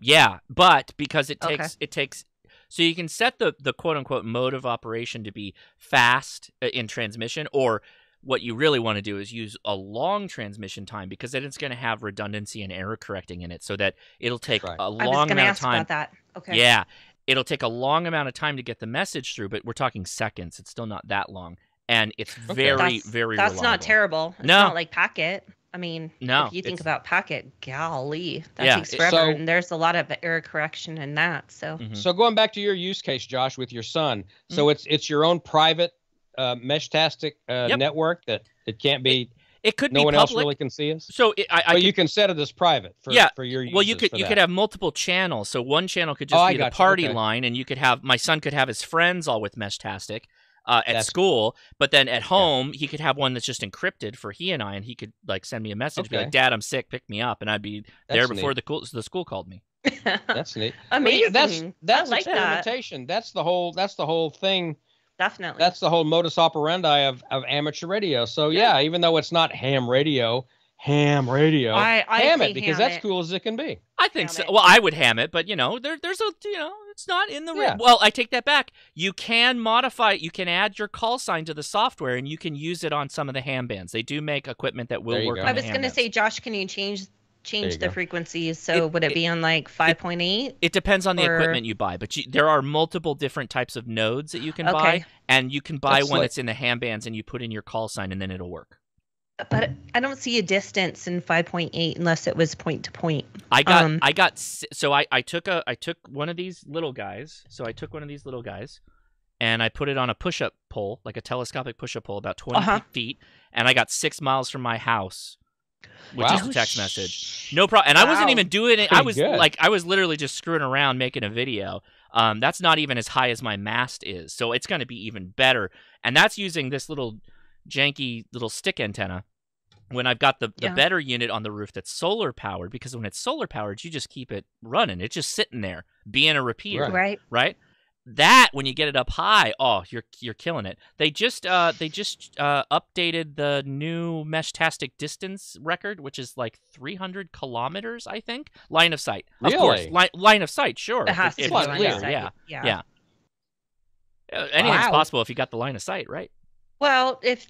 Yeah, but because it Okay. takes so you can set the quote unquote mode of operation to be fast in transmission, or what you really want to do is use a long transmission time, because then it's going to have redundancy and error correcting in it, so that it'll take Right. a I was long going to amount of ask time. about that. Okay. Yeah, it'll take a long amount of time to get the message through, but we're talking seconds. It's still not that long, and it's very very That's reliable. not terrible. It's No. not like Packet. I mean, No, if you think it's- about Packet, golly, that Yeah, takes forever, so- and there's a lot of error correction in that. So Mhm. So going back to your use case, Josh, with your son, so it's your own private Meshtastic network that it can't be. It could No be one public. else really can see us. So But you can set it as private for your uses. Well, you for could that. have multiple channels. So one channel could Oh, just I be the got you. party Okay. line, and you could have my son could have his friends all with Meshtastic at That's school. But then at home, he could have one that's just encrypted for he and I, and he could like send me a message, be Okay. like, "Dad, I'm sick, pick me up," and I'd be there That's before neat. the school called me. That's neat. amazing. That's I like that. experimentation. That's the whole thing. Definitely. That's the whole modus operandi of amateur radio. So yeah, even though it's not ham radio, ham I ham say it because ham that's it. cool as it can be. I think Ham so. it. Well, I would ham it, but there's a it's not in the Yeah. well. I take that back. You can modify. You can add your call sign to the software, and you can use it on some of the ham bands. They do make equipment that will There you work go. on I the was ham going to bands. say, Josh, can you change you the go. frequencies? So would it be on like 5.8? It depends on the or- equipment you buy, but there are multiple different types of nodes that you can buy, Okay. and you can buy That's one like- that's in the ham bands, and you put in your call sign, and then it'll work. But I don't see a distance in 5.8 unless it was point to point. I took one of these little guys. So I took one of these little guys, and I put it on a push-up pole, like a telescopic push-up pole, about 20 feet, and I got 6 miles from my house, which is Wow. a text message. No problem. And I wasn't Wow. even doing it. I Pretty was good. I was literally just screwing around making a video. That's not even as high as my mast is, so it's going to be even better. And that's using this little janky little stick antenna. When I've got the Yeah. better unit on the roof that's solar powered, because when it's solar powered, you just keep it running. It's just sitting there, being a repeater, Right. right? That when you get it up high, oh, you're killing it. They just updated the new Meshtastic distance record, which is like 300 kilometers, I think. Line of sight, of course. Really? Line of sight, sure. It has if to be it's line clear, of sight. yeah. Yeah. Anything's Wow. possible if you got the line of sight, right? Well, if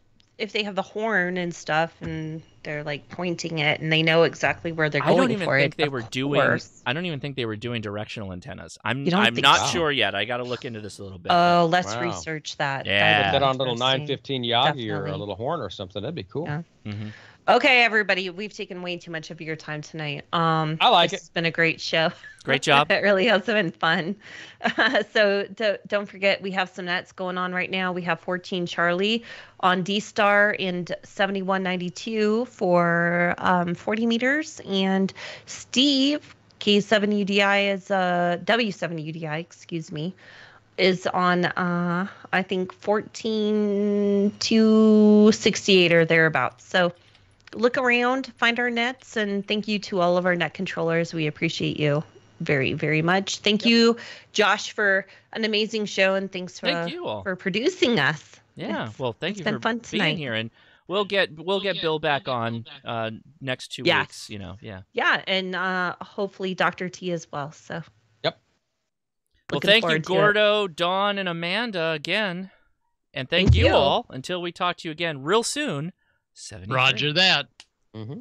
they have the horn and stuff and they're like pointing it and they know exactly where they're I going don't even for think it. they of were doing. course. I don't even think they were doing directional antennas. I'm You don't think not so? sure yet. I got to look into this a little bit. Oh, let's Wow. research that. Yeah. Put that on a little Interesting. 915 Yagi or a Definitely. little horn or something. That'd be cool. Yeah. Mhm. Okay, everybody, we've taken way too much of your time tonight. I like It's it. been a great show. Great job. It really has been fun. So don't forget, we have some nets going on right now. We have 14 Charlie on D-Star and 7192 for 40 meters. And Steve, K7UDI is W7UDI, excuse me, is on, I think, 14 to 68 or thereabouts. So look around, find our nets, and thank you to all of our net controllers. We appreciate you very, very much. Thank you, Josh, for an amazing show, and thanks Thank you all. for producing us. Yeah. It's- Well, thank it's you been for fun being tonight. here, and we'll get Bill back on next 2 Yes. weeks. Yeah. Yeah, and hopefully Dr. T as well. So Well, looking thank you, forward to it. Gordo, Dawn, and Amanda again, and thank Thank you you. all. Until we talk to you again real soon. 73. Roger that. Mm-hmm.